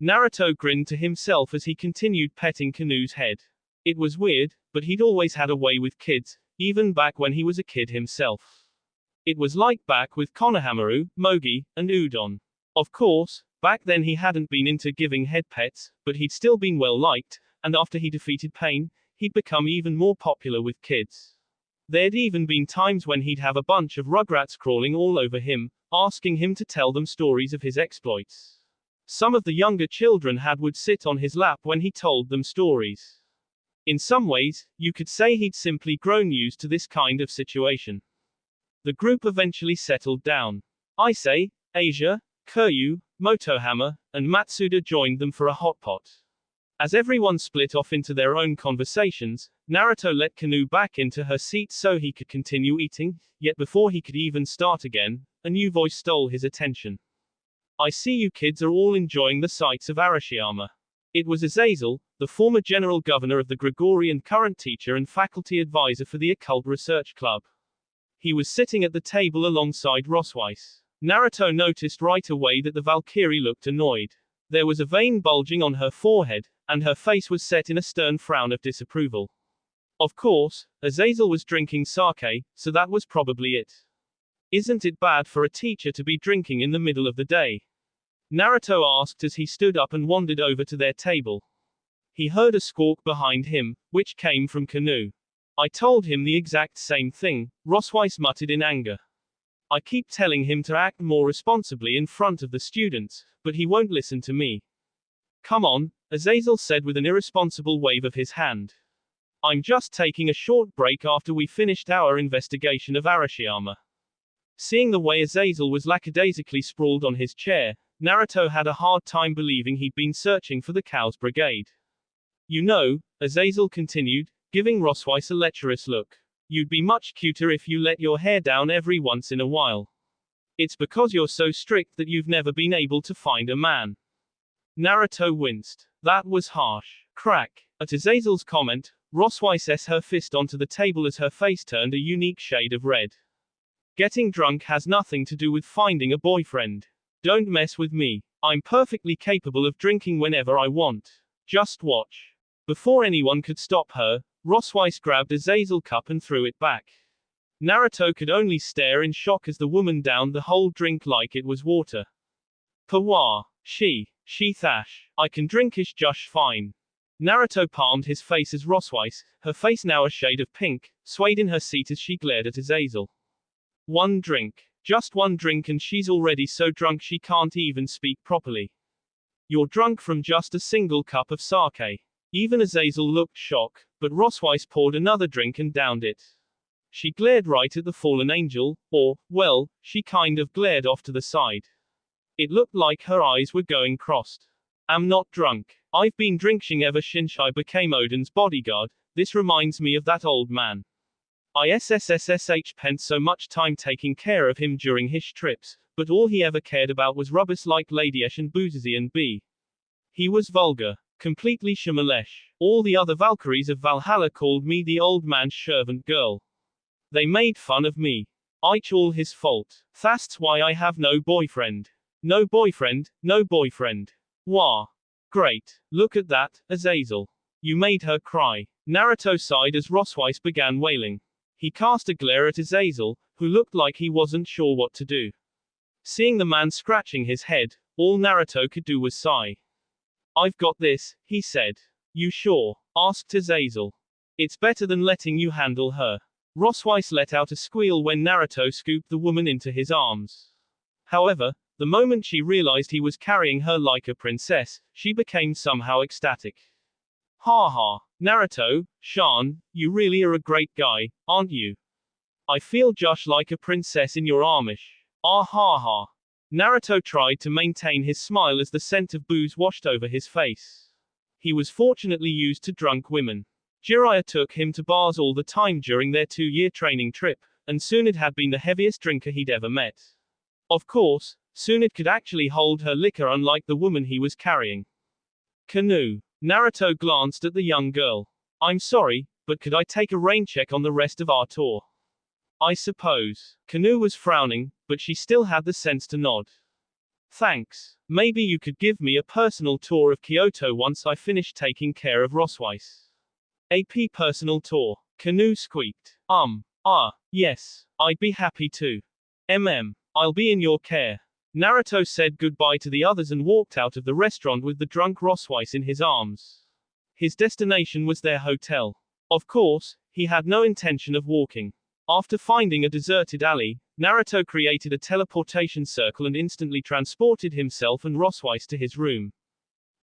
Naruto grinned to himself as he continued petting Kanu's head. It was weird, but he'd always had a way with kids, even back when he was a kid himself. It was like back with Konohamaru, Mogi, and Udon. Of course, back then he hadn't been into giving head pets, but he'd still been well liked, and after he defeated Pain, he'd become even more popular with kids. There'd even been times when he'd have a bunch of rugrats crawling all over him, asking him to tell them stories of his exploits. Some of the younger children would sit on his lap when he told them stories. In some ways, you could say he'd simply grown used to this kind of situation. The group eventually settled down. Issei, Asia, Kiryu, Motohama, and Matsuda joined them for a hot pot. As everyone split off into their own conversations, Naruto let Kanu back into her seat so he could continue eating, yet before he could even start again, a new voice stole his attention. I see you kids are all enjoying the sights of Arashiyama. It was Azazel, the former general governor of the Gregorian, current teacher and faculty advisor for the Occult Research Club. He was sitting at the table alongside Rosweiss. Naruto noticed right away that the Valkyrie looked annoyed. There was a vein bulging on her forehead, and her face was set in a stern frown of disapproval. Of course, Azazel was drinking sake, so that was probably it. Isn't it bad for a teacher to be drinking in the middle of the day? Naruto asked as he stood up and wandered over to their table. He heard a squawk behind him, which came from Kanu. I told him the exact same thing, Rosweiss muttered in anger. I keep telling him to act more responsibly in front of the students, but he won't listen to me. Come on, Azazel said with an irresponsible wave of his hand. I'm just taking a short break after we finished our investigation of Arashiyama. Seeing the way Azazel was lackadaisically sprawled on his chair, Naruto had a hard time believing he'd been searching for the Cow's Brigade. You know, Azazel continued, giving Rosweiss a lecherous look. You'd be much cuter if you let your hair down every once in a while. It's because you're so strict that you've never been able to find a man. Naruto winced. That was harsh. Crack. At Azazel's comment, Rosweiss s her fist onto the table as her face turned a unique shade of red. Getting drunk has nothing to do with finding a boyfriend. Don't mess with me. I'm perfectly capable of drinking whenever I want. Just watch. Before anyone could stop her, Rosweiss grabbed Azazel's cup and threw it back. Naruto could only stare in shock as the woman downed the whole drink like it was water. Pawa. She thash. I can drinkish just fine. Naruto palmed his face as Rosweiss, her face now a shade of pink, swayed in her seat as she glared at Azazel. One drink. Just one drink and she's already so drunk she can't even speak properly. You're drunk from just a single cup of sake. Even Azazel looked shocked, but Rosweiss poured another drink and downed it. She glared right at the fallen angel, or, well, she kind of glared off to the side. It looked like her eyes were going crossed. I'm not drunk. I've been drinking ever since I became Odin's bodyguard. This reminds me of that old man. I spent so much time taking care of him during his trips, but all he ever cared about was rubbish like Ladyesh and Boozy and B. He was vulgar. Completely Shimalesh. All the other Valkyries of Valhalla called me the old man's servant girl. They made fun of me. It's all his fault. That's why I have no boyfriend. No boyfriend, no boyfriend. Wah. Great. Look at that, Azazel. You made her cry. Naruto sighed as Rosweiss began wailing. He cast a glare at Azazel, who looked like he wasn't sure what to do. Seeing the man scratching his head, all Naruto could do was sigh. I've got this, he said. You sure? Asked Azazel. It's better than letting you handle her. Rosweiss let out a squeal when Naruto scooped the woman into his arms. However, the moment she realized he was carrying her like a princess, she became somehow ecstatic. Ha ha. Naruto, Shan, you really are a great guy, aren't you? I feel just like a princess in your armish. Ah ha ha. Naruto tried to maintain his smile as the scent of booze washed over his face. He was fortunately used to drunk women. Jiraiya took him to bars all the time during their 2-year training trip, and Tsunade had been the heaviest drinker he'd ever met. Of course, Tsunade could actually hold her liquor unlike the woman he was carrying. Kanu. Naruto glanced at the young girl. I'm sorry, but could I take a rain check on the rest of our tour? I suppose. Kanu was frowning, but she still had the sense to nod. Thanks. Maybe you could give me a personal tour of Kyoto once I finish taking care of Rosweiss. AP personal tour. Kanu squeaked. Yes. I'd be happy to. I'll be in your care. Naruto said goodbye to the others and walked out of the restaurant with the drunk Rosweiss in his arms. His destination was their hotel. Of course, he had no intention of walking. After finding a deserted alley, Naruto created a teleportation circle and instantly transported himself and Rosweiss to his room.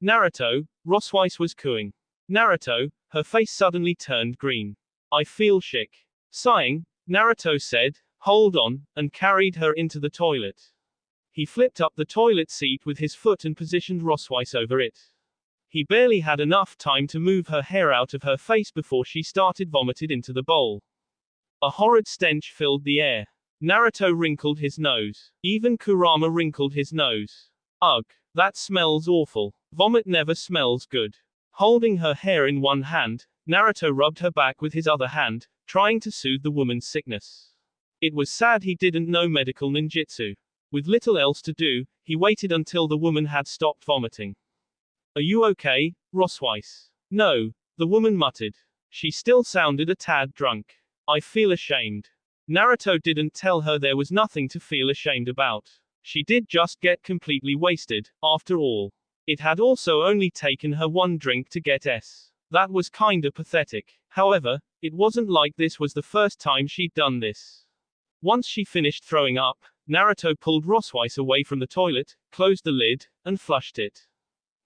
Naruto, Rosweiss was cooing. Naruto, her face suddenly turned green. I feel sick. Sighing, Naruto said, hold on, and carried her into the toilet. He flipped up the toilet seat with his foot and positioned Rosweiss over it. He barely had enough time to move her hair out of her face before she started vomited into the bowl. A horrid stench filled the air. Naruto wrinkled his nose. Even Kurama wrinkled his nose. Ugh, that smells awful. Vomit never smells good. Holding her hair in one hand, Naruto rubbed her back with his other hand, trying to soothe the woman's sickness. It was sad he didn't know medical ninjutsu. With little else to do, he waited until the woman had stopped vomiting. Are you okay, Rosweiss? No, the woman muttered. She still sounded a tad drunk. I feel ashamed. Naruto didn't tell her there was nothing to feel ashamed about. She did just get completely wasted, after all. It had also only taken her one drink to get S. That was kinda pathetic. However, it wasn't like this was the first time she'd done this. Once she finished throwing up, Naruto pulled Roswise away from the toilet, closed the lid, and flushed it.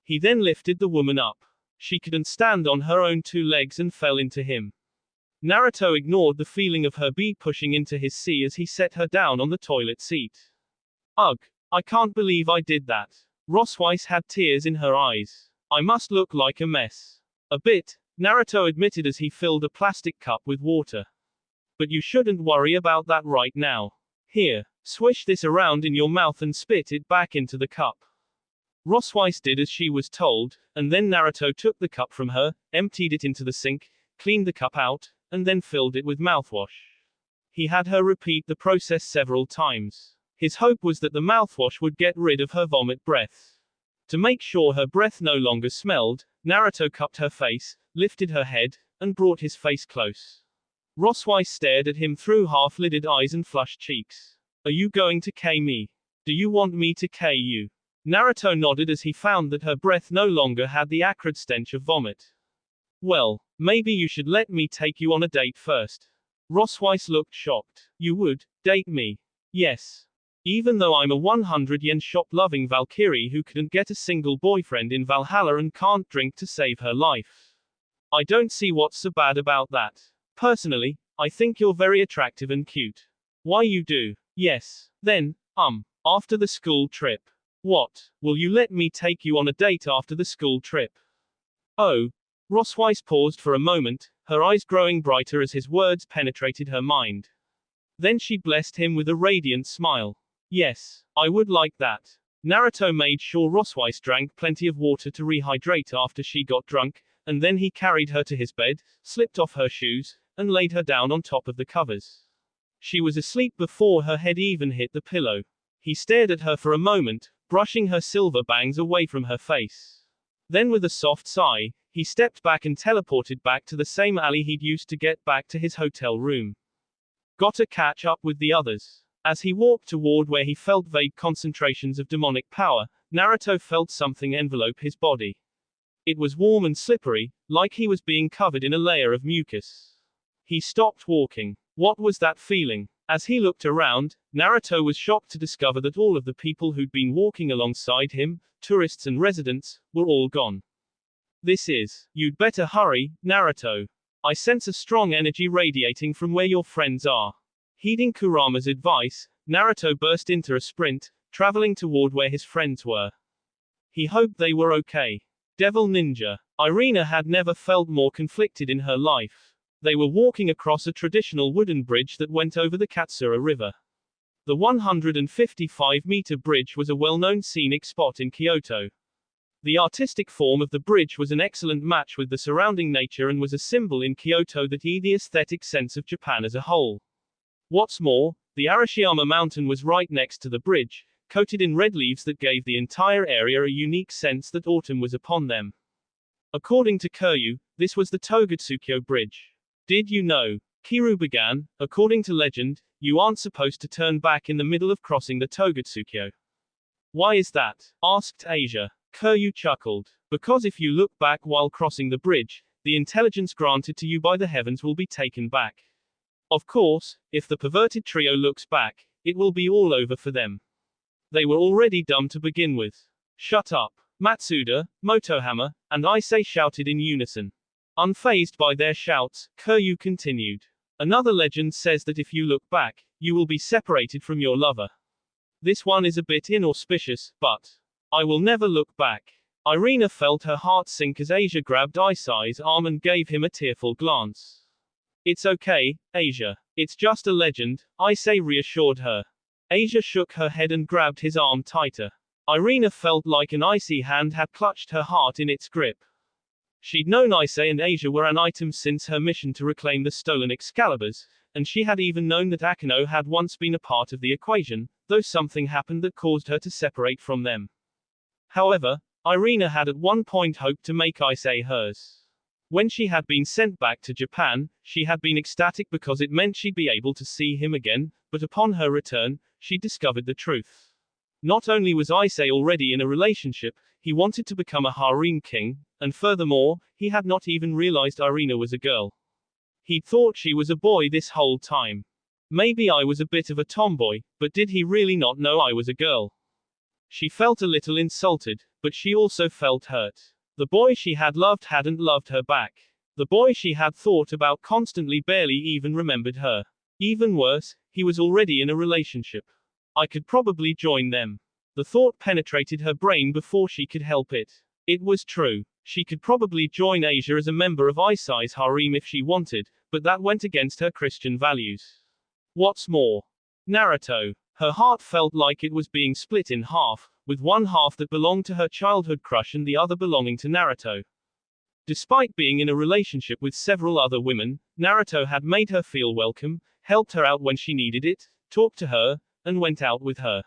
He then lifted the woman up. She couldn't stand on her own two legs and fell into him. Naruto ignored the feeling of her be pushing into his sea as he set her down on the toilet seat. Ugh, I can't believe I did that. Roswise had tears in her eyes. I must look like a mess. A bit, Naruto admitted as he filled a plastic cup with water. But you shouldn't worry about that right now. Here, swish this around in your mouth and spit it back into the cup. Roswise did as she was told, and then Naruto took the cup from her, emptied it into the sink, cleaned the cup out, and then filled it with mouthwash. He had her repeat the process several times. His hope was that the mouthwash would get rid of her vomit breath. To make sure her breath no longer smelled, Naruto cupped her face, lifted her head, and brought his face close. Roswise stared at him through half-lidded eyes and flushed cheeks. Are you going to K me? Do you want me to K you? Naruto nodded as he found that her breath no longer had the acrid stench of vomit. Well, maybe you should let me take you on a date first. Roswise looked shocked. You would date me? Yes. Even though I'm a 100 yen shop-loving Valkyrie who couldn't get a single boyfriend in Valhalla and can't drink to save her life. I don't see what's so bad about that. Personally, I think you're very attractive and cute. Why you do? Yes. Then, after the school trip. What? Will you let me take you on a date after the school trip? Oh. Roswise paused for a moment, her eyes growing brighter as his words penetrated her mind. Then she blessed him with a radiant smile. Yes, I would like that. Naruto made sure Roswise drank plenty of water to rehydrate after she got drunk, and then he carried her to his bed, slipped off her shoes, and laid her down on top of the covers. She was asleep before her head even hit the pillow. He stared at her for a moment, brushing her silver bangs away from her face. Then with a soft sigh, he stepped back and teleported back to the same alley he'd used to get back to his hotel room. Gotta catch up with the others. As he walked toward where he felt vague concentrations of demonic power, Naruto felt something envelope his body. It was warm and slippery, like he was being covered in a layer of mucus. He stopped walking. What was that feeling? As he looked around, Naruto was shocked to discover that all of the people who'd been walking alongside him, tourists and residents, were all gone. You'd better hurry, Naruto. I sense a strong energy radiating from where your friends are. Heeding Kurama's advice, Naruto burst into a sprint, traveling toward where his friends were. He hoped they were okay. Devil Ninja. Irina had never felt more conflicted in her life. They were walking across a traditional wooden bridge that went over the Katsura River. The 155-meter bridge was a well-known scenic spot in Kyoto. The artistic form of the bridge was an excellent match with the surrounding nature and was a symbol in Kyoto that the aesthetic sense of Japan as a whole. What's more, the Arashiyama mountain was right next to the bridge, coated in red leaves that gave the entire area a unique sense that autumn was upon them. According to Kiryu, this was the Togatsukyo Bridge. Did you know? Kiru began, according to legend, you aren't supposed to turn back in the middle of crossing the Togatsukyo. Why is that? Asked Asia. Kiryu chuckled. Because if you look back while crossing the bridge, the intelligence granted to you by the heavens will be taken back. Of course, if the perverted trio looks back, it will be all over for them. They were already dumb to begin with. Shut up. Matsuda, Motohama, and Issei shouted in unison. Unfazed by their shouts, Kiryu continued. Another legend says that if you look back, you will be separated from your lover. This one is a bit inauspicious, but I will never look back. Irina felt her heart sink as Asia grabbed Issei's arm and gave him a tearful glance. It's okay, Asia. It's just a legend, Issei reassured her. Asia shook her head and grabbed his arm tighter. Irina felt like an icy hand had clutched her heart in its grip. She'd known Issei and Asia were an item since her mission to reclaim the stolen Excaliburs, and she had even known that Akeno had once been a part of the equation, though something happened that caused her to separate from them. However, Irina had at one point hoped to make Issei hers. When she had been sent back to Japan, she had been ecstatic because it meant she'd be able to see him again, but upon her return, she discovered the truth. Not only was Ise already in a relationship, he wanted to become a harem king, and furthermore, he had not even realized Irina was a girl. He thought she was a boy this whole time. Maybe I was a bit of a tomboy, but did he really not know I was a girl? She felt a little insulted, but she also felt hurt. The boy she had loved hadn't loved her back. The boy she had thought about constantly barely even remembered her. Even worse, he was already in a relationship. I could probably join them. The thought penetrated her brain before she could help it. It was true. She could probably join Asia as a member of Isai's harem if she wanted, but that went against her Christian values. What's more, Naruto. Her heart felt like it was being split in half, with one half that belonged to her childhood crush and the other belonging to Naruto. Despite being in a relationship with several other women, Naruto had made her feel welcome, helped her out when she needed it, talked to her, and went out with her.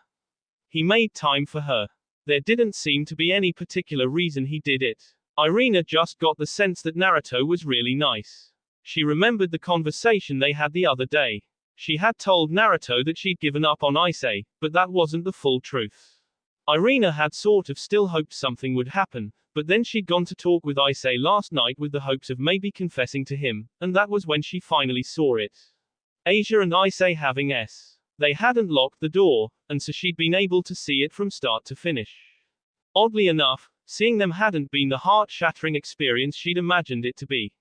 He made time for her. There didn't seem to be any particular reason he did it. Irina just got the sense that Naruto was really nice. She remembered the conversation they had the other day. She had told Naruto that she'd given up on Ise, but that wasn't the full truth. Irina had sort of still hoped something would happen, but then she'd gone to talk with Ise last night with the hopes of maybe confessing to him, and that was when she finally saw it. Asia and Ise having s. They hadn't locked the door, and so she'd been able to see it from start to finish. Oddly enough, seeing them hadn't been the heart-shattering experience she'd imagined it to be.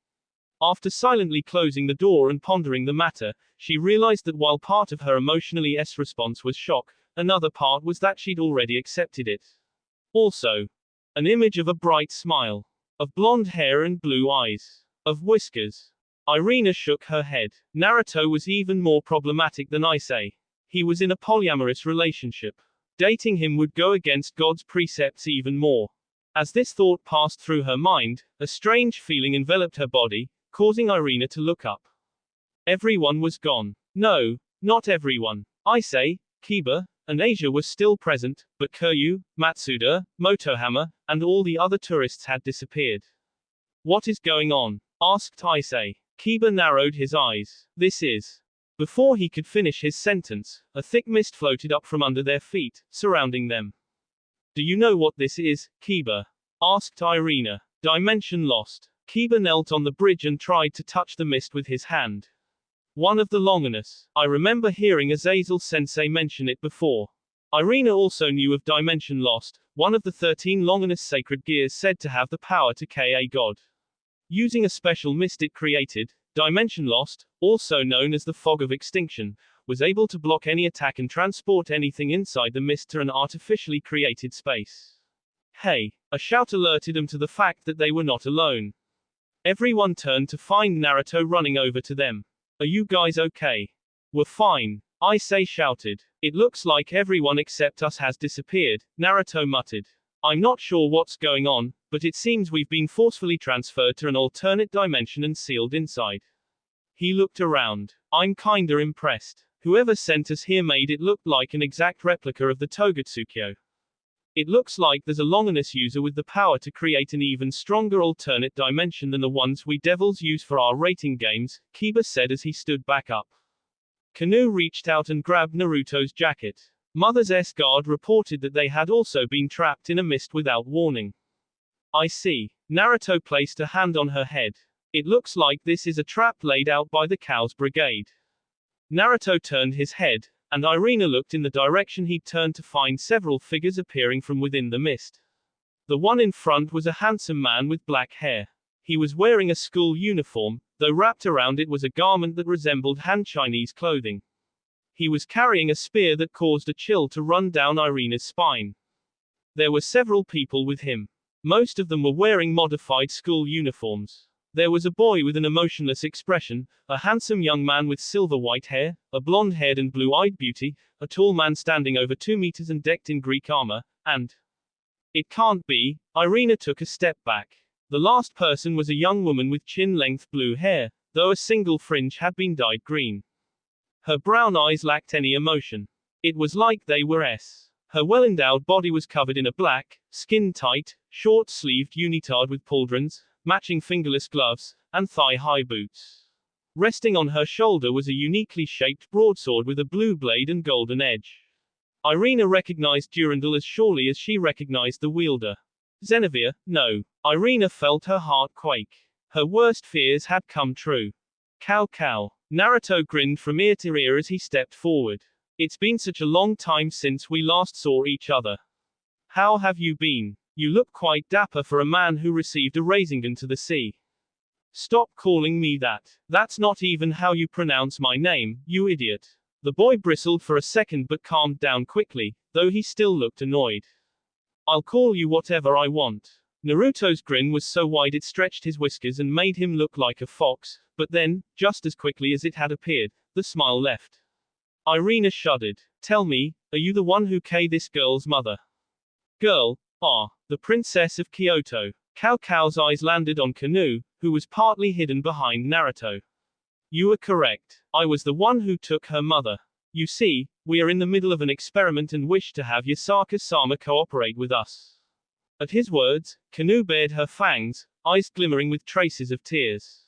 After silently closing the door and pondering the matter, she realized that while part of her emotionally response was shock, another part was that she'd already accepted it. Also, an image of a bright smile, of blonde hair and blue eyes, of whiskers. Irina shook her head. Naruto was even more problematic than Ise. He was in a polyamorous relationship. Dating him would go against God's precepts even more. As this thought passed through her mind, a strange feeling enveloped her body, causing Irina to look up. Everyone was gone. No, not everyone. Ise, Kiba, and Asia were still present, but Kiryu, Matsuda, Motohama, and all the other tourists had disappeared. What is going on? Asked Ise. Kiba narrowed his eyes. This is. Before he could finish his sentence, a thick mist floated up from under their feet, surrounding them. Do you know what this is, Kiba? Asked Irina. Dimension lost. Kiba knelt on the bridge and tried to touch the mist with his hand. One of the Longinus. I remember hearing Azazel-sensei mention it before. Irina also knew of Dimension Lost, one of the 13 Longinus sacred gears said to have the power to kill a god. Using a special mist it created, Dimension Lost, also known as the Fog of Extinction, was able to block any attack and transport anything inside the mist to an artificially created space. Hey! A shout alerted them to the fact that they were not alone. Everyone turned to find Naruto running over to them. Are you guys okay? We're fine, Ise shouted. It looks like everyone except us has disappeared, Naruto muttered. I'm not sure what's going on, but it seems we've been forcefully transferred to an alternate dimension and sealed inside. He looked around. I'm kinda impressed. Whoever sent us here made it look like an exact replica of the Togatsukyo. It looks like there's a Longinus user with the power to create an even stronger alternate dimension than the ones we devils use for our rating games, Kiba said as he stood back up. Kanu reached out and grabbed Naruto's jacket. Mother's S-guard reported that they had also been trapped in a mist without warning. I see. Naruto placed a hand on her head. It looks like this is a trap laid out by the Cow's Brigade. Naruto turned his head, and Irina looked in the direction he'd turned to find several figures appearing from within the mist. The one in front was a handsome man with black hair. He was wearing a school uniform, though wrapped around it was a garment that resembled Han Chinese clothing. He was carrying a spear that caused a chill to run down Irina's spine. There were several people with him. Most of them were wearing modified school uniforms. There was a boy with an emotionless expression, a handsome young man with silver white hair, a blonde-haired and blue-eyed beauty, a tall man standing over 2 meters and decked in Greek armor, and... It can't be. Irina took a step back. The last person was a young woman with chin-length blue hair, though a single fringe had been dyed green. Her brown eyes lacked any emotion. It was like they were s. Her well-endowed body was covered in a black, skin-tight, short-sleeved unitard with pauldrons, matching fingerless gloves, and thigh-high boots. Resting on her shoulder was a uniquely shaped broadsword with a blue blade and golden edge. Irina recognized Durandal as surely as she recognized the wielder. Xenavia, no. Irina felt her heart quake. Her worst fears had come true. Cow cow. Naruto grinned from ear to ear as he stepped forward. It's been such a long time since we last saw each other. How have you been? You look quite dapper for a man who received a Rasengan to the sea. Stop calling me that. That's not even how you pronounce my name, you idiot. The boy bristled for a second but calmed down quickly, though he still looked annoyed. I'll call you whatever I want. Naruto's grin was so wide it stretched his whiskers and made him look like a fox, but then, just as quickly as it had appeared, the smile left. Irina shuddered. Tell me, are you the one who killed this girl's mother? Girl? Ah, the princess of Kyoto. Cao Cao's eyes landed on Kanu, who was partly hidden behind Naruto. You are correct. I was the one who took her mother. You see, we are in the middle of an experiment and wish to have Yasaka-sama cooperate with us. At his words, Kanu bared her fangs, eyes glimmering with traces of tears.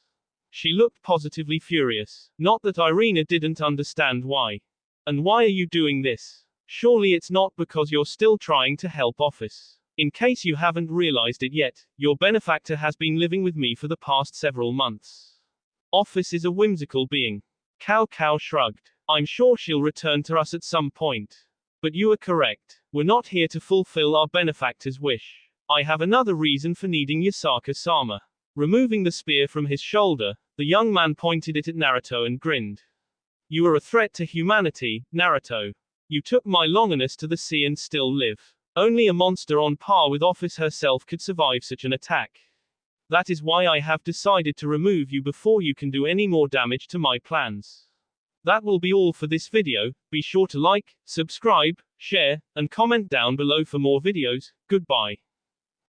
She looked positively furious. Not that Irina didn't understand why. And why are you doing this? Surely it's not because you're still trying to help Office. In case you haven't realized it yet, your benefactor has been living with me for the past several months. Office is a whimsical being. Cao Cao shrugged. I'm sure she'll return to us at some point. But you are correct. We're not here to fulfill our benefactor's wish. I have another reason for needing Yasaka-sama. Removing the spear from his shoulder, the young man pointed it at Naruto and grinned. You are a threat to humanity, Naruto. You took my Longinus to the sea and still live. Only a monster on par with Office herself could survive such an attack. That is why I have decided to remove you before you can do any more damage to my plans. That will be all for this video. Be sure to like, subscribe, share, and comment down below for more videos. Goodbye.